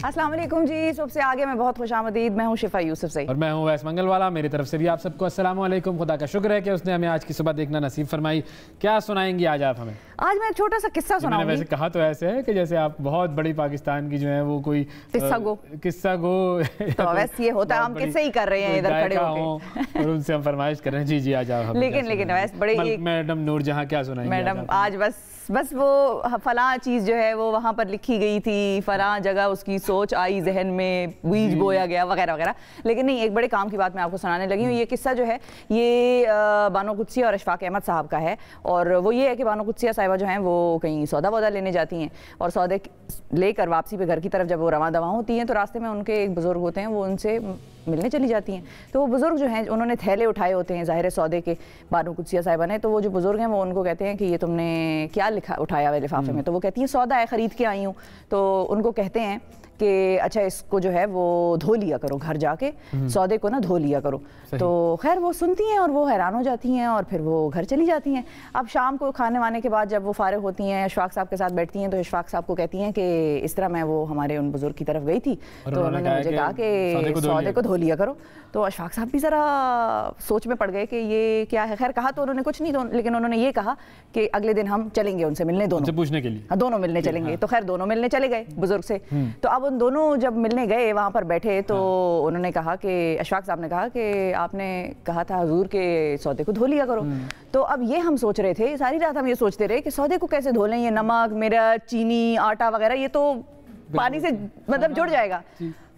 अस्सलाम वालेकुम जी, सबसे आगे मैं बहुत खुशामदीद, मैं हूँ शिफा यूसुफ से और मैं हूँ वैस मंगलवाला। मेरी तरफ से भी आप सबको अस्सलाम वालेकुम। खुदा का शुक्र है कि उसने हमें आज की सुबह देखना नसीब फरमाई। क्या सुनाएंगी आज आप हमें? आज मैं एक छोटा सा किस्सा सुनाऊंगी। मैंने वैसे कहा तो ऐसे है कि जैसे आप बहुत बड़ी पाकिस्तान की जो है वो कोई किस्सा गो तो वैसे ये होता है, हम किस्से ही कर रहे हैं इधर खड़े होकर और उनसे हम फरमाइश कर रहे हैं। जी जी आज आप। लेकिन वैसे बड़े मैडम नूरजहां क्या सुनाएंगी मैडम? आज बस वो फलां चीज़ जो है वो वहाँ पर लिखी गई थी, फलां जगह उसकी सोच आई जहन में, बीज बोया गया वगैरह वगैरह। लेकिन नहीं, एक बड़े काम की बात मैं आपको सुनाने लगी हूँ। ये किस्सा जो है ये बानो कुद्सिया और अशफाक अहमद साहब का है। और वो ये है कि बानो कुद्सिया साहिबा जो हैं वो कहीं सौदा वौदा लेने जाती हैं और सौदे लेकर वापसी पे घर की तरफ जब वो रवां दवा होती हैं तो रास्ते में उनके एक बुज़ुर्ग होते हैं, वो उनसे मिलने चली जाती हैं। तो वो बुज़ुर्ग जो हैं उन्होंने थैले उठाए होते हैं ज़ाहिर सौदे के, बानो कुद्सिया साहिबा ने। तो वो जो बुज़ुर्ग हैं वो उनको कहते हैं कि ये तुमने क्या उठाया हुआ लिफाफे में? तो वो कहती हैं सौदा है, ख़रीद के आई हूँ। तो उनको कहते हैं कि अच्छा इसको जो है वो धो लिया करो, घर जाके सौदे को ना धो लिया करो। तो खैर वो सुनती हैं और वो हैरान हो जाती हैं और फिर वो घर चली जाती हैं। अब शाम को खाने वाने के बाद जब वो फारिग होती हैं, अशफाक साहब के साथ बैठती हैं, तो अशफाक साहब को कहती हैं कि इस तरह मैं वो हमारे उन बुजुर्ग की तरफ गई थी तो उन्होंने मुझे कहा कि सौदे को धो लिया करो। तो अशफाक साहब भी ज़रा सोच में पड़ गए कि ये क्या है। खैर कहा तो उन्होंने कुछ नहीं, लेकिन उन्होंने ये कहा कि अगले दिन हम चलेंगे उनसे मिलने, दोनों पूछने के लिए। हाँ, दोनों मिलने चलेंगे। तो खैर दोनों मिलने चले गए बुजुर्ग से। तो अब उन दोनों जब मिलने गए वहाँ पर बैठे तो उन्होंने कहा कि अशफाक साहब ने कहा कि आपने कहा था हुजूर के सौदे को धो लिया करो। तो अब ये हम सोच रहे थे, सारी रात हम ये सोचते रहे कि सौदे को कैसे धो लें, ये नमक मिर्च चीनी आटा वगैरह ये तो पानी से मतलब जुड़ जाएगा।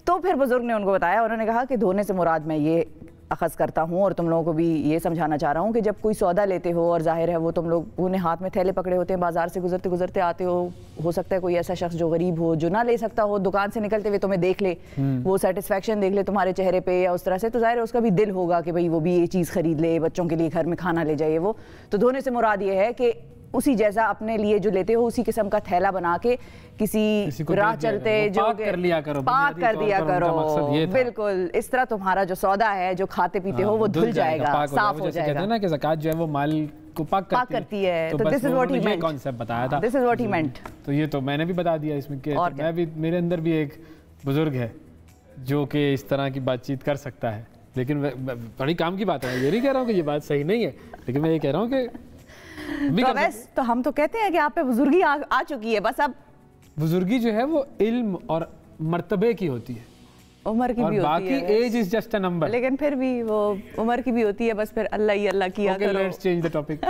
तो फिर बुजुर्ग ने उनको बताया, उन्होंने कहा कि धोने से मुराद मैं ये अखज़ करता हूँ और तुम लोगों को भी ये समझाना चाह रहा हूँ कि जब कोई सौदा लेते हो और जाहिर है वो तुम लोगों ने हाथ में थैले पकड़े होते हैं, बाजार से गुजरते गुजरते आते हो सकता है कोई ऐसा शख्स जो गरीब हो, जो ना ले सकता हो, दुकान से निकलते हुए तुम्हें देख ले, वो सेटिस्फेक्शन देख ले तुम्हारे चेहरे पे या उस तरह से, तो जाहिर है उसका भी दिल होगा कि भाई वो भी ये चीज़ खरीद ले, बच्चों के लिए घर में खाना ले जाए। वो तो धोने से मुराद ये है कि उसी जैसा अपने लिए जो लेते हो उसी किस्म का थैला बना के किसी राह चलते जो पाक कर दिया करो। बिल्कुल इस तरह तुम्हारा जो सौदा है जो खाते पीते हो वो धुल जाएगा, साफ हो जाएगा। कहते हैं ना कि ज़कात जो है वो माल को पाक करती है। तो this is what he meant, concept बताया था, दिस इज व्हाट ही मेंट। तो ये तो मैंने भी बता दिया इसमें कि मैं भी, मेरे अंदर भी एक बुजुर्ग है जो कि इस तरह की बातचीत कर सकता है। लेकिन बड़ी काम की बात है, ये नहीं कह रहा हूँ कि ये बात सही नहीं है, लेकिन मैं ये कह रहा हूँ कि तो हम तो कहते हैं कि आप पे बुजुर्गी आ चुकी है। बस अब बुजुर्गी जो है वो इल्म और मर्तबे की होती है, उम्र की भी होती है, बाकी age is just a number. लेकिन फिर भी वो उम्र की भी होती है, बस फिर अल्लाह ही अल्लाह किया करो। Let's change the topic.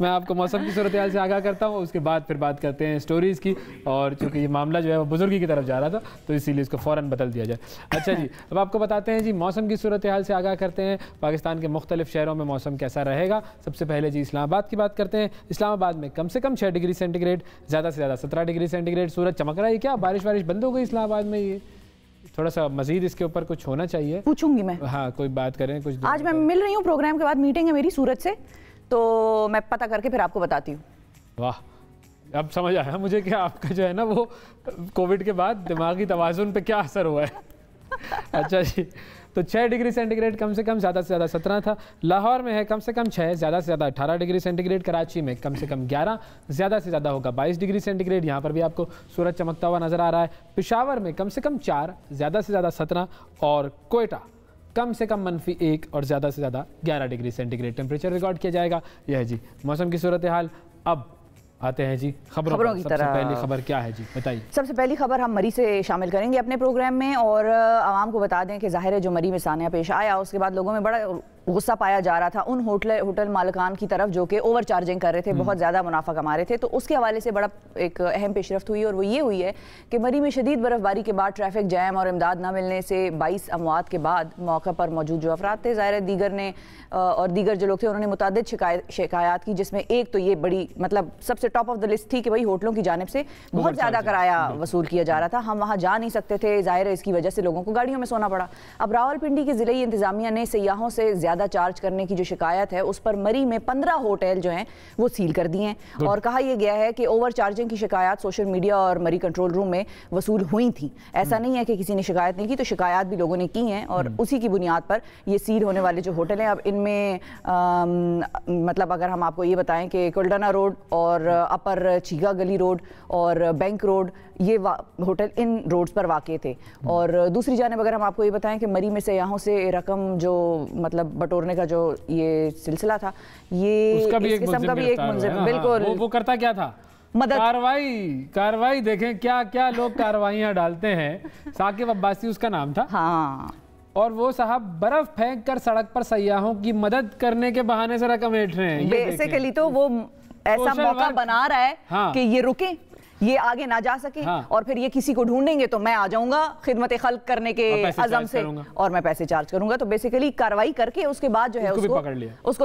मैं आपको मौसम की सूरत हाल से आगाह करता हूँ, उसके बाद फिर बात करते हैं स्टोरीज़ की। और चूँकि ये मामला जो है वो बुजुर्गी की तरफ जा रहा था तो इसीलिए इसको फ़ौरन बदल दिया जाए। अच्छा जी, अब आपको बताते हैं जी मौसम की सूरत हाल से आगाह करते हैं। पाकिस्तान के मुख्तलिफ शहरों में मौसम कैसा रहेगा। सबसे पहले जी इस्लामाबाद की बात करते हैं। इस्लामाबाद में कम से कम 6 डिग्री सेंटीग्रेड, ज़्यादा से ज़्यादा 17 डिग्री सेंटीग्रेड। सूरज चमक रहा है, क्या बारिश वारिश बंद हो गई इस्लामाबाद में? ये थोड़ा सा मजीद इसके ऊपर कुछ होना चाहिए, पूछूंगी मैं। हाँ कोई बात करें कुछ। आज मैं मिल रही हूँ, प्रोग्राम के बाद मीटिंग है मेरी सूरत से, तो मैं पता करके फिर आपको बताती हूँ। वाह, अब समझ आया मुझे कि आपका जो है ना वो कोविड के बाद दिमागी तवाज़ुन पे क्या असर हुआ है। अच्छा जी, तो 6 डिग्री सेंटीग्रेड कम से कम, ज़्यादा से ज़्यादा 17 था। लाहौर में है कम से कम 6, ज़्यादा से ज़्यादा 18 डिग्री सेंटीग्रेड। कराची में कम से कम 11, ज़्यादा से ज़्यादा होगा 22 डिग्री सेंटीग्रेड। यहाँ पर भी आपको सूरज चमकता हुआ नज़र आ रहा है। पेशावर में कम से कम 4, ज़्यादा से ज़्यादा 17 और कोयटा कम से कम -1 और ज़्यादा से ज़्यादा 11 डिग्री सेंटीग्रेड टेम्परेचर रिकॉर्ड किया जाएगा। यह है जी मौसम की सूरत हाल। अब आते हैं जी खबरों की तरफ। सबसे पहली खबर क्या है जी, बताइए। सबसे पहली खबर हम मरी से शामिल करेंगे अपने प्रोग्राम में और आवाम को बता दें कि जाहिर है जो मरी में सानिया पेश आया उसके बाद लोगों में बड़ा गुस्सा पाया जा रहा था उन होटल मालिकान की तरफ जो कि ओवर चार्जिंग कर रहे थे, बहुत ज़्यादा मुनाफा कमा रहे थे। तो उसके हवाले से बड़ा एक अहम पेशरफ्त हुई और वो ये हुई है कि मरी में शदीद बर्फ़बारी के बाद ट्रैफिक जैम और इमदाद न मिलने से 22 अमवात के बाद मौके पर मौजूद जो अफराद थे, ज़ाहिर दीगर जो लोग थे उन्होंने मुतादिद शिकायत की, जिसमें एक तो ये बड़ी मतलब सबसे टॉप ऑफ द लिस्ट थी कि भाई होटलों की जानिब से बहुत ज़्यादा किराया वसूल किया जा रहा था, हम वहाँ जा नहीं सकते थे, ज़ाहिर है इसकी वजह से लोगों को गाड़ियों में सोना पड़ा। अब रावलपिंडी की ज़िले इंतज़ामिया ने सयाहों से ज़्यादा चार्ज करने की जो शिकायत है उस पर मरी में 15 होटल जो हैं वो सील कर दिए हैं और कहा यह गया है कि ओवर चार्जिंग की शिकायत सोशल मीडिया और मरी कंट्रोल रूम में वसूल हुई थी। ऐसा नहीं है कि किसी ने शिकायत नहीं की, तो शिकायत भी लोगों ने की हैं और उसी की बुनियाद पर ये सील होने वाले जो होटल हैं, अब इनमें मतलब अगर हम आपको ये बताएं कि कुल्डाना रोड और अपर चीगा गली रोड और बैंक रोड, ये होटल इन रोड्स पर वाक़ थे। और दूसरी जानिब अगर हम आपको ये बताएं कि मरी में सयाहों से रकम जो मतलब बटोरने का जो ये सिलसिला था, ये उसका भी इस किस्म का भी एक मुलजिम, बिल्कुल वो करता क्या था, मदद, कार्रवाई देखें क्या क्या लोग कार्रवाइयाँ डालते हैं। साकिब अब्बासी उसका नाम था। हाँ, और वो साहब बर्फ फेंक कर सड़क पर सयाहों की मदद करने के बहाने से रकम ऐंठ रहे हैं। बेसिकली तो वो ऐसा मौका बना रहा है हाँ। कि ये रुके, ये आगे ना जा सके हाँ। और फिर ये किसी को ढूंढेंगे तो मैं आ जाऊंगा खिदमत खल्क करने के अज़म से और मैं पैसे चार्ज करूंगा। तो बेसिकली कार्रवाई करके उसके बाद जो है उसको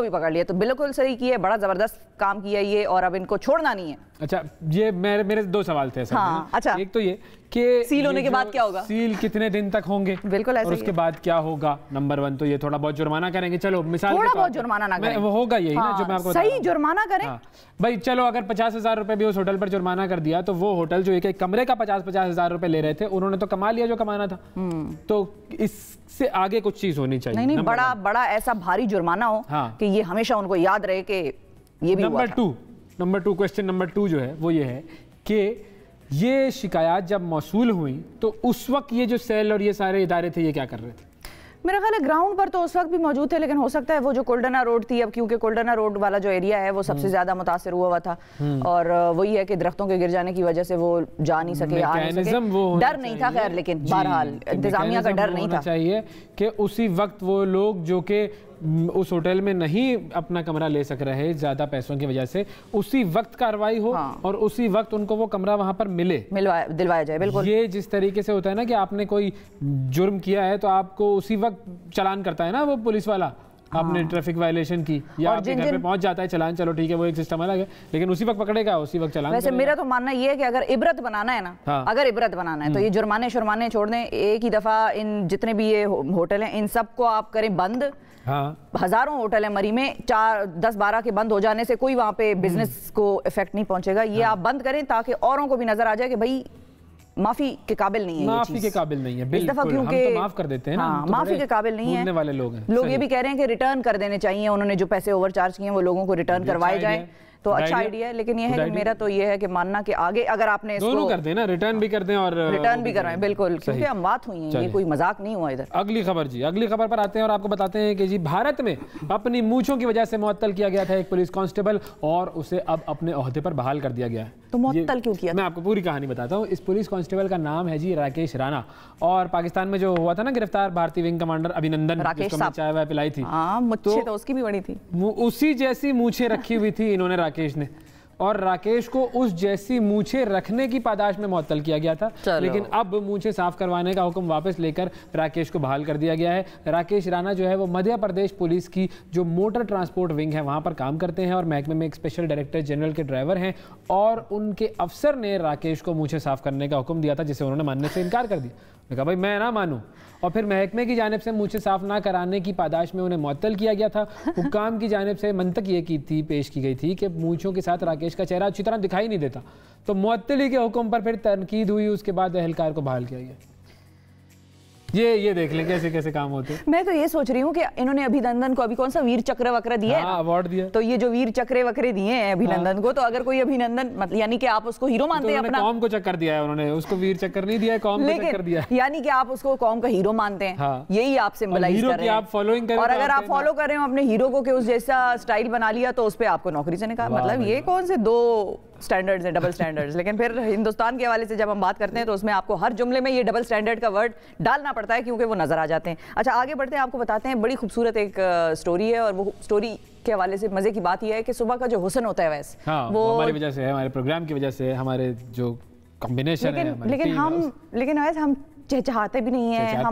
भी पकड़ लिया। तो बिल्कुल सही किया, बड़ा जबरदस्त काम किया ये, और अब इनको छोड़ना नहीं है। अच्छा, ये मेरे दो सवाल थे। हाँ, अच्छा, एक तो ये कि सील होने के बाद क्या होगा, सील कितने दिन तक होंगे, बिल्कुल ऐसे, और उसके बाद क्या होगा। नंबर 1 तो ये थोड़ा बहुत जुर्माना करेंगे, चलो मिसाल थोड़ा बहुत जुर्माना ना करें, वो होगा यही ना जो मैं आपको सही जुर्माना करें। भाई चलो अगर 50,000 रुपए भी उस होटल पर जुर्माना कर दिया तो वो होटल जो एक कमरे का 50,000 रुपए ले रहे थे, उन्होंने तो कमा लिया जो कमाना था। तो इससे आगे कुछ चीज होनी चाहिए। नहीं, बड़ा ऐसा भारी जुर्माना हो कि ये हमेशा उनको याद रहे कि ये भी हुआ था। नंबर 2 क्वेश्चन नंबर 2 जो है वो ये है कि ये शिकायत जब मौसूल हुई तो उस वक्त ये जो सेल और ये सारे इदारे थे ये क्या कर रहे थे? मेरा ख्याल है ग्राउंड पर तो उस वक्त भी मौजूद थे, लेकिन हो सकता है वो जो कोल्डना रोड थी, अब क्योंकि कोल्डना रोड वाला जो एरिया है वो सबसे ज्यादा मुतासिर हुआ था, और वही है कि दरख्तों के गिर जाने की वजह से वो जा नहीं सके, आ नहीं सके। डर नहीं था खैर, लेकिन बहरहाल इंतजामिया का डर नहीं था। चाहिए कि उसी वक्त वो लोग जो कि उस होटल में नहीं अपना कमरा ले सक रहे ज्यादा पैसों की वजह से, उसी वक्त कार्रवाई हो और उसी वक्त उनको वो कमरा वहां पर दिलवाया जाए। बिल्कुल, ये जिस तरीके से होता है ना कि आपने कोई जुर्म किया है तो आपको उसी वक्त चालान करता है ना वो पुलिस वाला, आपने ट्रैफिक वायलेशन की या आपके घर पे पहुंच जाता है चालान, चलो ठीक है वो एक सिस्टम अलग है, लेकिन उसी वक्त पकड़ेगा, उसी वक्त चालान। वैसे मेरा तो मानना ये है कि अगर इबरत बनाना है ना, अगर इबरत बनाना है तो ये जुर्माने छोड़ दें। एक ही दफा इन जितने भी ये होटल हैं इन सबको आप करें बंद। हजारों होटल है मरी में, 4-10-12 के बंद हो जाने से कोई वहां पे बिजनेस को इफेक्ट नहीं पहुंचेगा। ये आप बंद करें ताकि औरों को भी नजर आ जाए कि भाई माफी के काबिल नहीं है, माफी के काबिल नहीं है। बिल्कुल, हम तो माफ कर देते हैं ना, हाँ, माफी के काबिल नहीं है वाले लोग हैं। लोग ये भी कह रहे हैं कि रिटर्न कर देने चाहिए, उन्होंने जो पैसे ओवरचार्ज किए हैं वो लोगों को रिटर्न करवाए जाए, तो अच्छा आइडिया है। लेकिन ये है कि मेरा तो ये है कि मानना कि आगे अगर आपने दोनों कर दें ना, रिटर्न भी कर दें और रिटर्न भी करवाएं, बिल्कुल, क्योंकि अमवात हुई हैं, ये कोई मजाक नहीं हुआ इधर। अगली खबर पर आते हैं और आपको बताते हैं कि जी भारत में अपनी मूंछों की वजह से मुअत्तल किया गया था एक पुलिस कांस्टेबल, और उसे अब अपने ओहदे पर बहाल कर दिया गया है। तो मुअत्तल क्यों किया? मैं आपको पूरी कहानी बताता हूँ। इस पुलिस कांस्टेबल का नाम है जी राकेश राणा, और पाकिस्तान में जो हुआ था ना गिरफ्तार भारतीय विंग कमांडर अभिनंदन, जिसको चाय वाय पिलाई थी, मुझे तो उसकी भी बड़ी थी, उसी जैसी मूछें रखी हुई थी इन्होंने राकेश ने, और राकेश को उस जैसी मूछें रखने की पादाश में मुअत्तल किया गया था। लेकिन अब मूछें साफ करवाने का हुक्म वापस लेकर राकेश को बहाल कर दिया गया है। राकेश राणा जो है वो मध्य प्रदेश पुलिस की जो मोटर ट्रांसपोर्ट विंग है वहां पर काम करते हैं और महकमे में एक स्पेशल डायरेक्टर जनरल के ड्राइवर हैं, और उनके अफसर ने राकेश को मूछें साफ करने का हुक्म दिया था, जिसे उन्होंने मानने से इनकार कर दिया। कहा भाई मैं ना मानूं, और फिर महकमे की जानिब से मूछें साफ ना कराने की पादाश में उन्हें मुअत्तल किया गया था। हुक्काम की जानिब से मंतक ये पेश की गई थी कि मूछों के साथ राकेश का चेहरा अच्छी तरह दिखाई नहीं देता, तो मुअत्तली के हुक्म पर फिर तनकीद हुई, उसके बाद एहलकार को बहाल किया गया। ये देख लें कैसे कैसे काम होते हैं। मैं तो ये सोच रही हूँ कि इन्होंने अभिनंदन को अभी कौन सा वीर चक्र वक्र दिया है, अवार्ड दिया, तो ये जो वीर चक्र वक्रे दिए हैं अभिनंदन को, तो अगर कोई अभिनंदन मतलब यानी कि आप उसको हीरो मानते हैं, अपना कौम को चक्कर दिया है उन्होंने, उसको वीर चक्कर नहीं दिया है, कौम को चक्कर दिया है, यानी कि आप उसको कौम का हीरो मानते हैं, यही आप सिंबलाइज कर रहे हैं, आप फॉलोइंग कर रहे हैं, और अगर आप फॉलो कर रहे हो अपने हीरो को कि उस जैसा स्टाइल बना लिया तो उस पर आपको नौकरी से निकाल, मतलब ये कौन से दो स्टैंडर्ड्स हैं, डबल स्टैंडर्ड्स। लेकिन फिर हिंदुस्तान के हवाले से जब हम बात करते हैं तो उसमें आपको हर जुमले में ये डबल स्टैंडर्ड का वर्ड डालना पड़ता है क्योंकि वो नजर आ जाते हैं। अच्छा आगे बढ़ते हैं, आपको बताते हैं बड़ी खूबसूरत एक स्टोरी है, और वो स्टोरी के हवाले से मजे की बात यह है कि सुबह का जो हुस्न होता है वैसे वो हमारी वजह से है, हमारे प्रोग्राम की वजह से, हमारे जो कॉम्बिनेशन है, लेकिन वैसे हम चाहते भी नहीं है,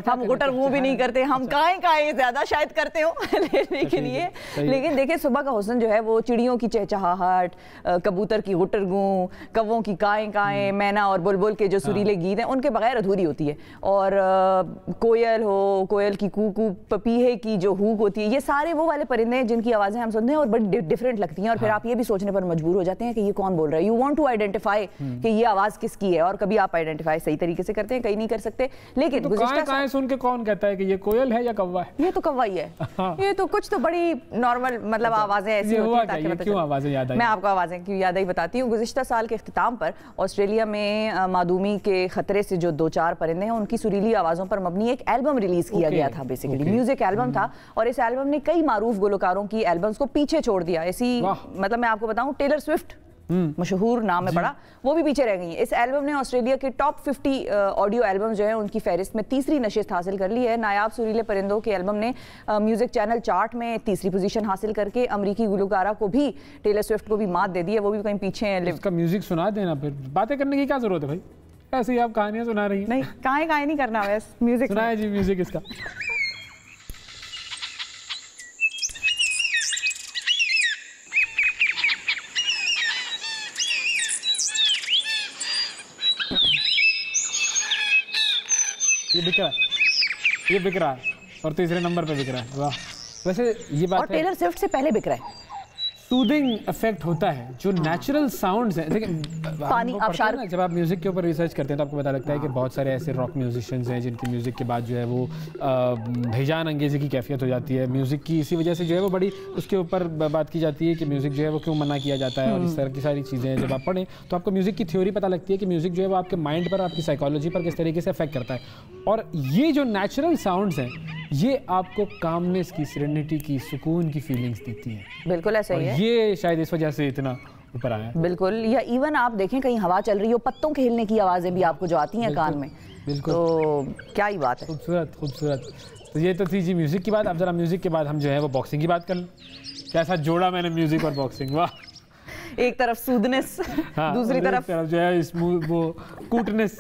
हम गुटर मुंह भी नहीं करते, हम काएं ज्यादा शायद करते हो लेकिन देखिए सुबह का हुस्न जो है वो चिड़ियों की चहचहाहट, कबूतर की गुटर गूं, कव्वों की काएं, मैना और बुलबुल के जो सुरीले गीत हैं उनके बगैर अधूरी होती है, और कोयल की कू, पपीहे की जो हूक होती है, ये सारे वो वाले परिंदे हैं जिनकी आवाजें हम सुनते हैं और बड़ी डिफरेंट लगती हैं, और फिर आप ये भी सोचने पर मजबूर हो जाते हैं कि ये कौन बोल रहा है। यू वांट टू आइडेंटिफाई कि ये आवाज किसकी है, और कभी आप आइडेंटिफाई सही तरीके से करते हैं, हैं, कई नहीं कर सकते। लेकिन तो काएं सुन के कौन कहता है कि ये कोयल है या कौवा है? ये तो कौवा ही है। ये तो कुछ तो बड़ी नॉर्मल मतलब आवाजें ऐसी होती हैं। क्यों आवाजें याद आई? मैं आपको आवाजें क्यों याद आई बताती हूँ। गुज़िश्ता साल के इख्तिताम पर ऑस्ट्रेलिया में मादूमी के खतरे से जो 2-4 परिंदे हैं उनकी सुरीली आवाज़ों पर मबनी एक एल्बम रिलीज किया गया था। बेसिकली म्यूजिक एल्बम था और इस एल्बम ने कई मारूफ गुलकारों की एल्बम्स को पीछे छोड़ दिया। ऐसी मतलब मैं आपको बताऊं, टेलर स्विफ्ट मशहूर नाम है बड़ा, वो भी पीछे रह गई है। इस एल्बम ने ऑस्ट्रेलिया के टॉप 50 ऑडियो एल्बम जो है उनकी फहरिस्त में तीसरी नशिस्त हासिल कर ली है। नायाब सुरीले परिंदों के एल्बम ने म्यूजिक चैनल चार्ट में तीसरी पोजीशन हासिल करके अमरीकी गुलकारा को भी, टेलर स्विफ्ट को भी मात दे दी है। वो भी कहीं पीछे है। इसका म्यूजिक सुना देना, फिर बातें करने की क्या जरूरत है भाई? ऐसे ही आप कहानियां सुना रही हैं। नहीं, कहानी नहीं करना, वैसे म्यूजिक सुनाए जी, म्यूजिक इसका। ये बिक रहा है और तीसरे नंबर पे बिक रहा है। वाह, वैसे ये बात और टेलर स्विफ्ट से पहले बिक रहा है। सूदिंग इफेक्ट होता है जो नेचुरल साउंड्स हैं। देखिए पानी ना, जब आप म्यूजिक के ऊपर रिसर्च करते हैं तो आपको पता लगता है कि बहुत सारे ऐसे रॉक म्यूजिशियंस हैं जिनकी म्यूजिक के बाद जो है वो बेजान अंगेजी की कैफियत हो जाती है म्यूजिक की। इसी वजह से जो है वो बड़ी उसके ऊपर बात की जाती है कि म्यूजिक जो है वो क्यों मना किया जाता है और इस तरह की सारी चीज़ें जब आप पढ़ें तो आपको म्यूजिक की थ्योरी पता लगती है कि म्यूजिक जो है वो आपके माइंड पर, आपकी साइकोलॉजी पर किस तरीके से अफेक्ट करता है। और ये जो नेचुरल साउंड्स हैं ये आपको कामनेस की, सेरेनिटी की, सुकून की फीलिंग्स देती हैं। बिल्कुल ऐसा ही है। ये शायद इस वजह से इतना ऊपर आया है। बिल्कुल। या इवन आप देखें कहीं हवा चल रही हो, पत्तों के हिलने की आवाजें भी आपको जो आती हैं कान में, बिल्कुल, तो क्या ही बात है। खूबसूरत खूबसूरत। तो ये तो थी जी म्यूजिक की बात। अब जरा म्यूजिक के बाद हम जो है वो बॉक्सिंग की बात कर लें। कैसा जोड़ा मैंने म्यूजिक और बॉक्सिंग, वाह। एक तरफ सूदनेस, दूसरी तरफ जो है वो कूटनेस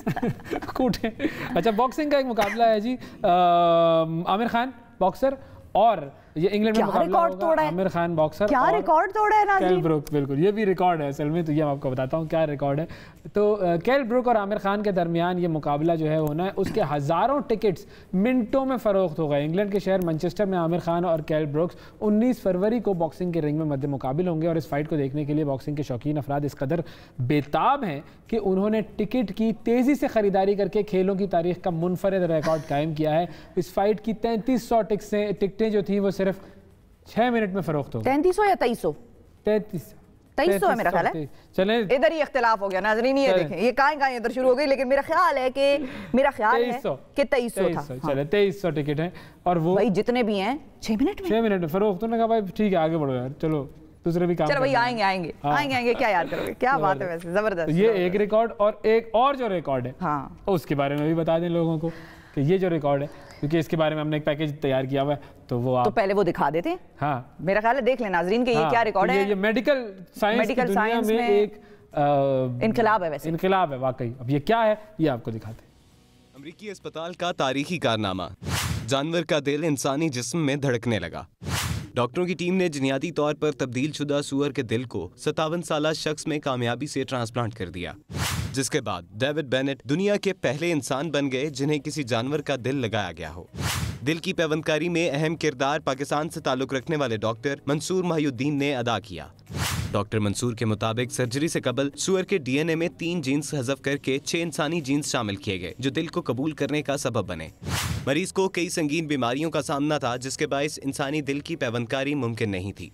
कूटे। अच्छा, बॉक्सिंग का एक मुकाबला है जी, आमिर खान बॉक्सर और ये इंग्लैंड में मुकाबला होगा। आमिर खान बॉक्सर, क्या रिकॉर्ड तोड़ा है नाज़रीन? कैल ब्रुक, बिल्कुल ये भी रिकॉर्ड है असल में, तो ये मैं आपको बताता हूँ क्या रिकॉर्ड है। तो कैल ब्रुक और आमिर खान के दरमियान ये मुकाबला जो है होना है, उसके हज़ारों टिकट्स मिनटों में फ़रोख्त हो गए। इंग्लैंड के शहर मैनचेस्टर में आमिर खान और कैल ब्रुक्स 19 फरवरी को बॉक्सिंग के रिंग में मद्दे मुकाबिल होंगे और इस फाइट को देखने के लिए बॉक्सिंग के शौकीन अफराद इस कदर बेताब हैं कि उन्होंने टिकट की तेज़ी से ख़रीदारी करके खेलों की तारीख का मुनफरिद रिकॉर्ड कायम किया है। इस फाइट की 3300 टिकटें जो थी वो सिर्फ 6 मिनट में फरोख्त हो। 3300 या 2300? 2300 है मेरा ख्याल है। चले इधर ही इख्तिलाफ हो गया नाज़रीन, ये देखें, ये कहाँ इधर शुरू हो गई, लेकिन मेरा ख्याल है कि 2300 था। चले 2300 टिकट हैं और वो भाई जितने भी हैं 6 मिनट में फरोख्त। उन्होंने कहा भाई ठीक है आगे बढ़ो यार, चलो दूसरे भी काम। चलो भाई आएंगे क्या याद करोगे, क्या बात है वैसे जबरदस्त। ये एक रिकॉर्ड और एक और जो रिकॉर्ड है हाँ उसके बारे में भी बता दें लोगों को कि ये जो रिकॉर्ड है, क्योंकि इसके बारे में हमने एक पैकेज तैयार किया हुआ है, तो वो आप तो पहले वो दिखा देते हैं। हाँ, मेरा ख्याल है देख लें नाज़रीन के ये क्या रिकॉर्ड है। ये मेडिकल साइंस में एक इनकलाब है, वैसे इनकलाब है वाकई। अब ये क्या है ये आपको दिखाते हैं। अमेरिकी अस्पताल का तारीखी कारनामा, जानवर का दिल इंसानी जिस्म में धड़कने लगा। डॉक्टरों की टीम ने बुनियादी तौर पर तब्दील शुदा सूअर के दिल को 57 साला शख्स में कामयाबी से ट्रांसप्लांट कर दिया, जिसके बाद डेविड बेनेट दुनिया के पहले इंसान बन गए जिन्हें किसी जानवर का दिल लगाया गया हो। दिल की पैवंदकारी में अहम किरदार पाकिस्तान से ताल्लुक रखने वाले डॉक्टर मंसूर माहिउद्दीन ने अदा किया। डॉक्टर मंसूर के मुताबिक सर्जरी से कबल सूअर के डीएनए में 3 जीन्स हज़फ करके 6 इंसानी जीन्स शामिल किए गए जो दिल को कबूल करने का सबब बने। मरीज को कई संगीन बीमारियों का सामना था जिसके बायस इंसानी दिल की पैवंदकारी मुमकिन नहीं थी।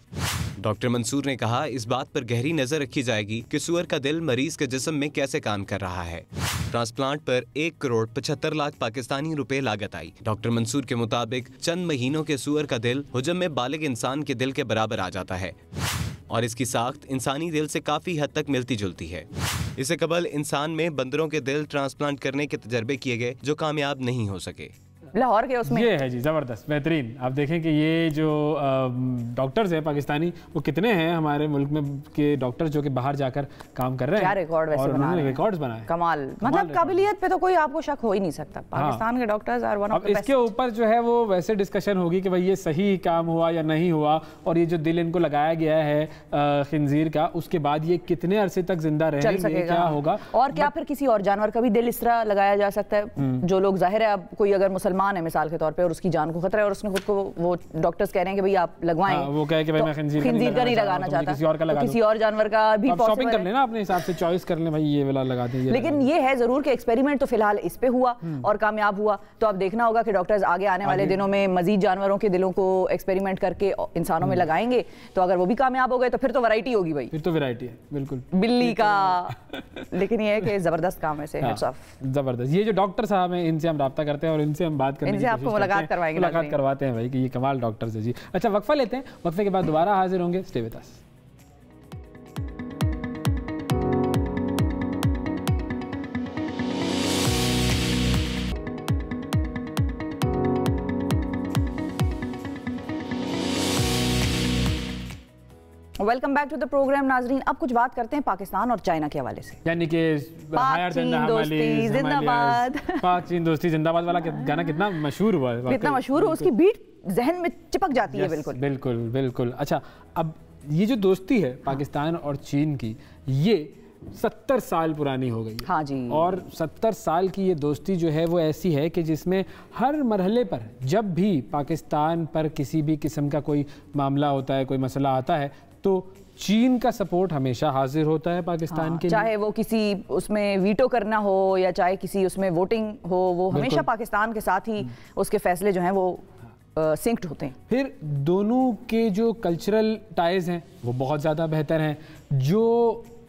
डॉक्टर मंसूर ने कहा इस बात पर गहरी नजर रखी जाएगी कि सूअर का दिल मरीज के जिस्म में कैसे काम कर रहा है। ट्रांसप्लांट पर 1 करोड़ 75 लाख पाकिस्तानी रुपए लागत आई। डॉक्टर मंसूर के मुताबिक चंद महीनों के सूअर का दिल हुजम में बालिग इंसान के दिल के बराबर आ जाता है और इसकी साख्त इंसानी दिल से काफी हद तक मिलती जुलती है। इससे कबल इंसान में बंदरों के दिल ट्रांसप्लांट करने के तजर्बे किए गए जो कामयाब नहीं हो सके। लाहौर के उसमें ये है जी ज़बरदस्त बेहतरीन। आप देखें कि ये जो डॉक्टर्स हैं पाकिस्तानी वो कितने हैं हमारे मुल्क में के डॉक्टर्स जो कि बाहर जाकर काम कर रहे हैं। क्या रिकॉर्ड वैसे बना रहे हैं, रिकॉर्ड्स बनाए कमाल। मतलब काबिलियत पे तो कोई आपको शक हो ही नहीं सकता। पाकिस्तान के doctors are one of the best. इसके ऊपर जो है वो वैसे डिस्कशन होगी कि भाई ये सही काम हुआ या नहीं हुआ और ये जो दिल इनको लगाया गया है खिंजीर का, उसके बाद ये कितने अरसे तक जिंदा रहेंगे, क्या होगा, और क्या फिर किसी और जानवर का भी दिल इस तरह लगाया जा सकता है। जो लोग जाहिर है अब कोई अगर मुसलमान मुसलमान है मिसाल के तौर पे और उसकी जान को खतरा है और उसने खुद को, वो डॉक्टर्स कह रहे हैं कि भाई आप लगवाएं, वो कहे कि भाई मैं खंजीर का नहीं लगाना चाहता, किसी और का लगा दो, किसी और जानवर का भी शॉपिंग कर लेना अपने हिसाब से, चॉइस कर ले भाई ये वाला लगा दें। लेकिन ये है जरूर कि एक्सपेरिमेंट तो फिलहाल इस पे हुआ और कामयाब हुआ, तो अब देखना होगा कि डॉक्टर्स आगे आने वाले दिनों में मजीद जानवरों के दिलों को एक्सपेरिमेंट करके इंसानों में लगाएंगे, तो अगर वो भी कामयाब हो गए तो फिर तो वैरायटी होगी भाई, फिर तो वैरायटी है बिल्कुल बिल्ली का। लेकिन ये है कि जबरदस्त काम है, हेड्स ऑफ, जबरदस्त। ये जो डॉक्टर साहब हैं इनसे हम राब्ता करते हैं और इनसे हम बात करने की कोशिश करते हैं, मुलाकात करवाएंगे, मुलाकात करवाते हैं भाई कि ये कमाल डॉक्टर्स है जी। अच्छा वक्फा लेते हैं, वक्फे के बाद दोबारा हाजिर होंगे, stay with us. Welcome back to the programme नाजरीन। अब कुछ बात करते हैं पाकिस्तान और चाइना के हवाले से, यानी कि पाक चीन दोस्ती जिंदाबाद, पाक चीन दोस्ती जिंदाबाद वाला गाना कितना मशहूर हुआ है, कितना मशहूर हो, उसकी बीट जहन में चिपक जाती है। बिल्कुल बिल्कुल बिल्कुल। अच्छा अब ये जो दोस्ती है पाकिस्तान और चीन की, ये 70 साल पुरानी हो गई। हाँ जी। और 70 साल की ये दोस्ती जो है वो ऐसी है कि जिसमें हर मरहले पर जब भी पाकिस्तान पर किसी भी किस्म का कोई मामला होता है, कोई मसला आता है, तो चीन का सपोर्ट हमेशा हाजिर होता है पाकिस्तान के लिए। चाहे वो किसी उसमें वीटो करना हो या चाहे किसी उसमें वोटिंग हो, वो हमेशा पाकिस्तान के साथ ही उसके फैसले जो हैं वो सिंक्ड होते हैं। फिर दोनों के जो कल्चरल टाइज हैं वो बहुत ज़्यादा बेहतर हैं। जो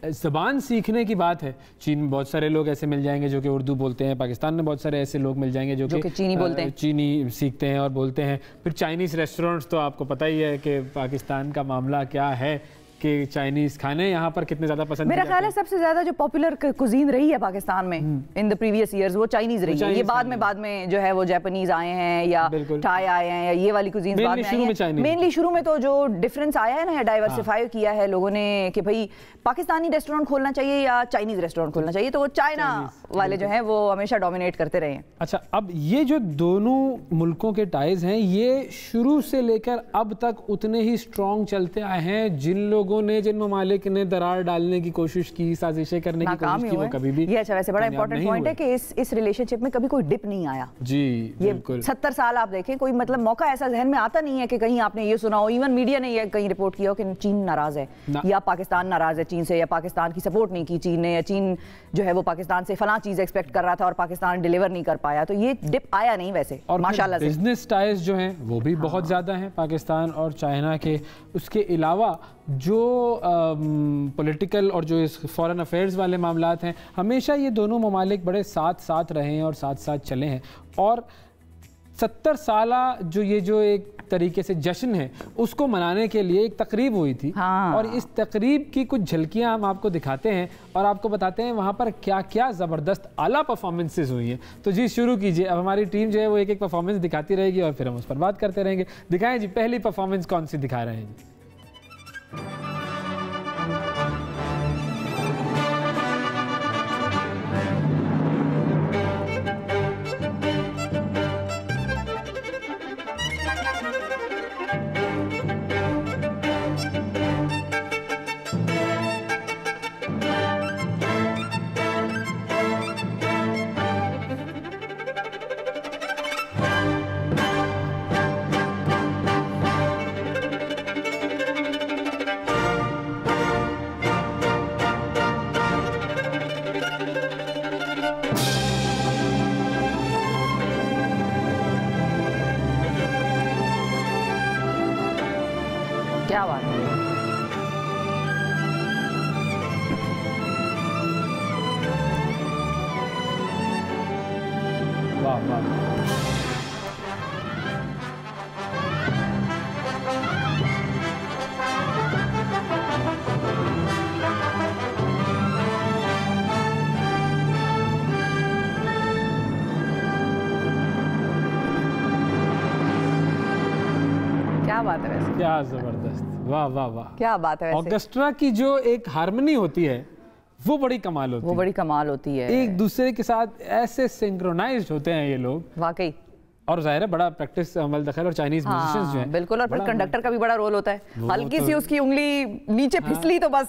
ज़बान सीखने की बात है, चीन में बहुत सारे लोग ऐसे मिल जाएंगे जो कि उर्दू बोलते हैं, पाकिस्तान में बहुत सारे ऐसे लोग मिल जाएंगे जो कि चीनी बोलते हैं, चीनी सीखते हैं और बोलते हैं। फिर चाइनीज़ रेस्टोरेंट्स, तो आपको पता ही है कि पाकिस्तान का मामला क्या है कि चाइनीज़ खाने यहाँ पर कितने ज़्यादा पसंद। मेरा ख्याल है सबसे ज़्यादा जो पॉपुलर कुजीन रही है पाकिस्तान में इन द प्रीवियस ईयर्स वो चाइनीज़ रही है। ये बाद में जो है वो जापानीज़ आए हैं या थाई आए हैं या ये वाली कुजीन बाद में आई हैं। मेनली शुरू में तो जो डिफरेंस आया है ना, या डाइवर्सिफाई किया है लोगों ने कि भाई पाकिस्तानी रेस्टोरेंट खोलना चाहिए या चाइनीज़ रेस्टोरेंट खोलना चाहिए, तो वो चाइना वाले जो हैं वो हमेशा डोमिनेट करते रहे हैं। अच्छा अब ये जो दोनों मुल्कों के टाइज हैं ये शुरू से लेकर अब तक उतने ही स्ट्रॉन्ग चलते आए हैं। जिन लोगों ने, जिन ममालिक ने दरार डालने की कोशिश की, साजिशें करने की कोशिश की, वो कभी भी ये अच्छा वैसे बड़ा इंपॉर्टेंट पॉइंट है कि इस रिलेशनशिप में कभी कोई डिप नहीं आया जी। ये 70 साल आप देखें, कोई मतलब मौका ऐसा जहन में आता नहीं है कि कहीं आपने ये सुना हो, इवन मीडिया ने ये कहीं रिपोर्ट किया हो कि चीन नाराज है या पाकिस्तान नाराज है चीन से, या पाकिस्तान की सपोर्ट नहीं की चीन ने, या चीन जो है वो पाकिस्तान से फलां चीज एक्सपेक्ट कर रहा था और पाकिस्तान डिलीवर नहीं कर पाया। तो ये डिप आया नहीं वैसे, और माशाल्लाह से। बिजनेस टाइज जो हैं वो भी बहुत ज़्यादा हैं पाकिस्तान और चाइना के। उसके अलावा जो पॉलिटिकल और जो इस फॉरेन अफेयर्स वाले मामलात हैं, हमेशा ये दोनों ममालिक बड़े साथ साथ रहे हैं और साथ साथ चले हैं। और 70 साला जो एक तरीके से जश्न है उसको मनाने के लिए एक तकरीब हुई थी। हाँ। और इस तकरीब की कुछ झलकियां हम आपको दिखाते हैं और आपको बताते हैं वहाँ पर क्या क्या ज़बरदस्त आला परफॉर्मेंसेज हुई हैं। तो जी शुरू कीजिए। अब हमारी टीम जो है वो एक एक परफॉर्मेंस दिखाती रहेगी और फिर हम उस पर बात करते रहेंगे। दिखाएं जी, पहली परफॉर्मेंस कौन सी दिखा रहे हैं जी? क्या बात है। वाह वाह। क्या बात है वैसे, क्या जबरदस्त, वाह वाह वाह, क्या बात है वैसे। ऑर्केस्ट्रा की जो एक हारमोनी होती है वो बड़ी कमाल होती है, वो बड़ी कमाल होती है। एक दूसरे के साथ ऐसे सिंक्रोनाइज्ड होते हैं ये लोग वाकई। और जाहिर है बड़ा प्रैक्टिस अमल दखल और चाइनीज म्यूजिशियंस जो हैं बिल्कुल। और फिर कंडक्टर का भी बड़ा रोल होता है, हल्की सी उसकी उंगली नीचे फिसली तो बस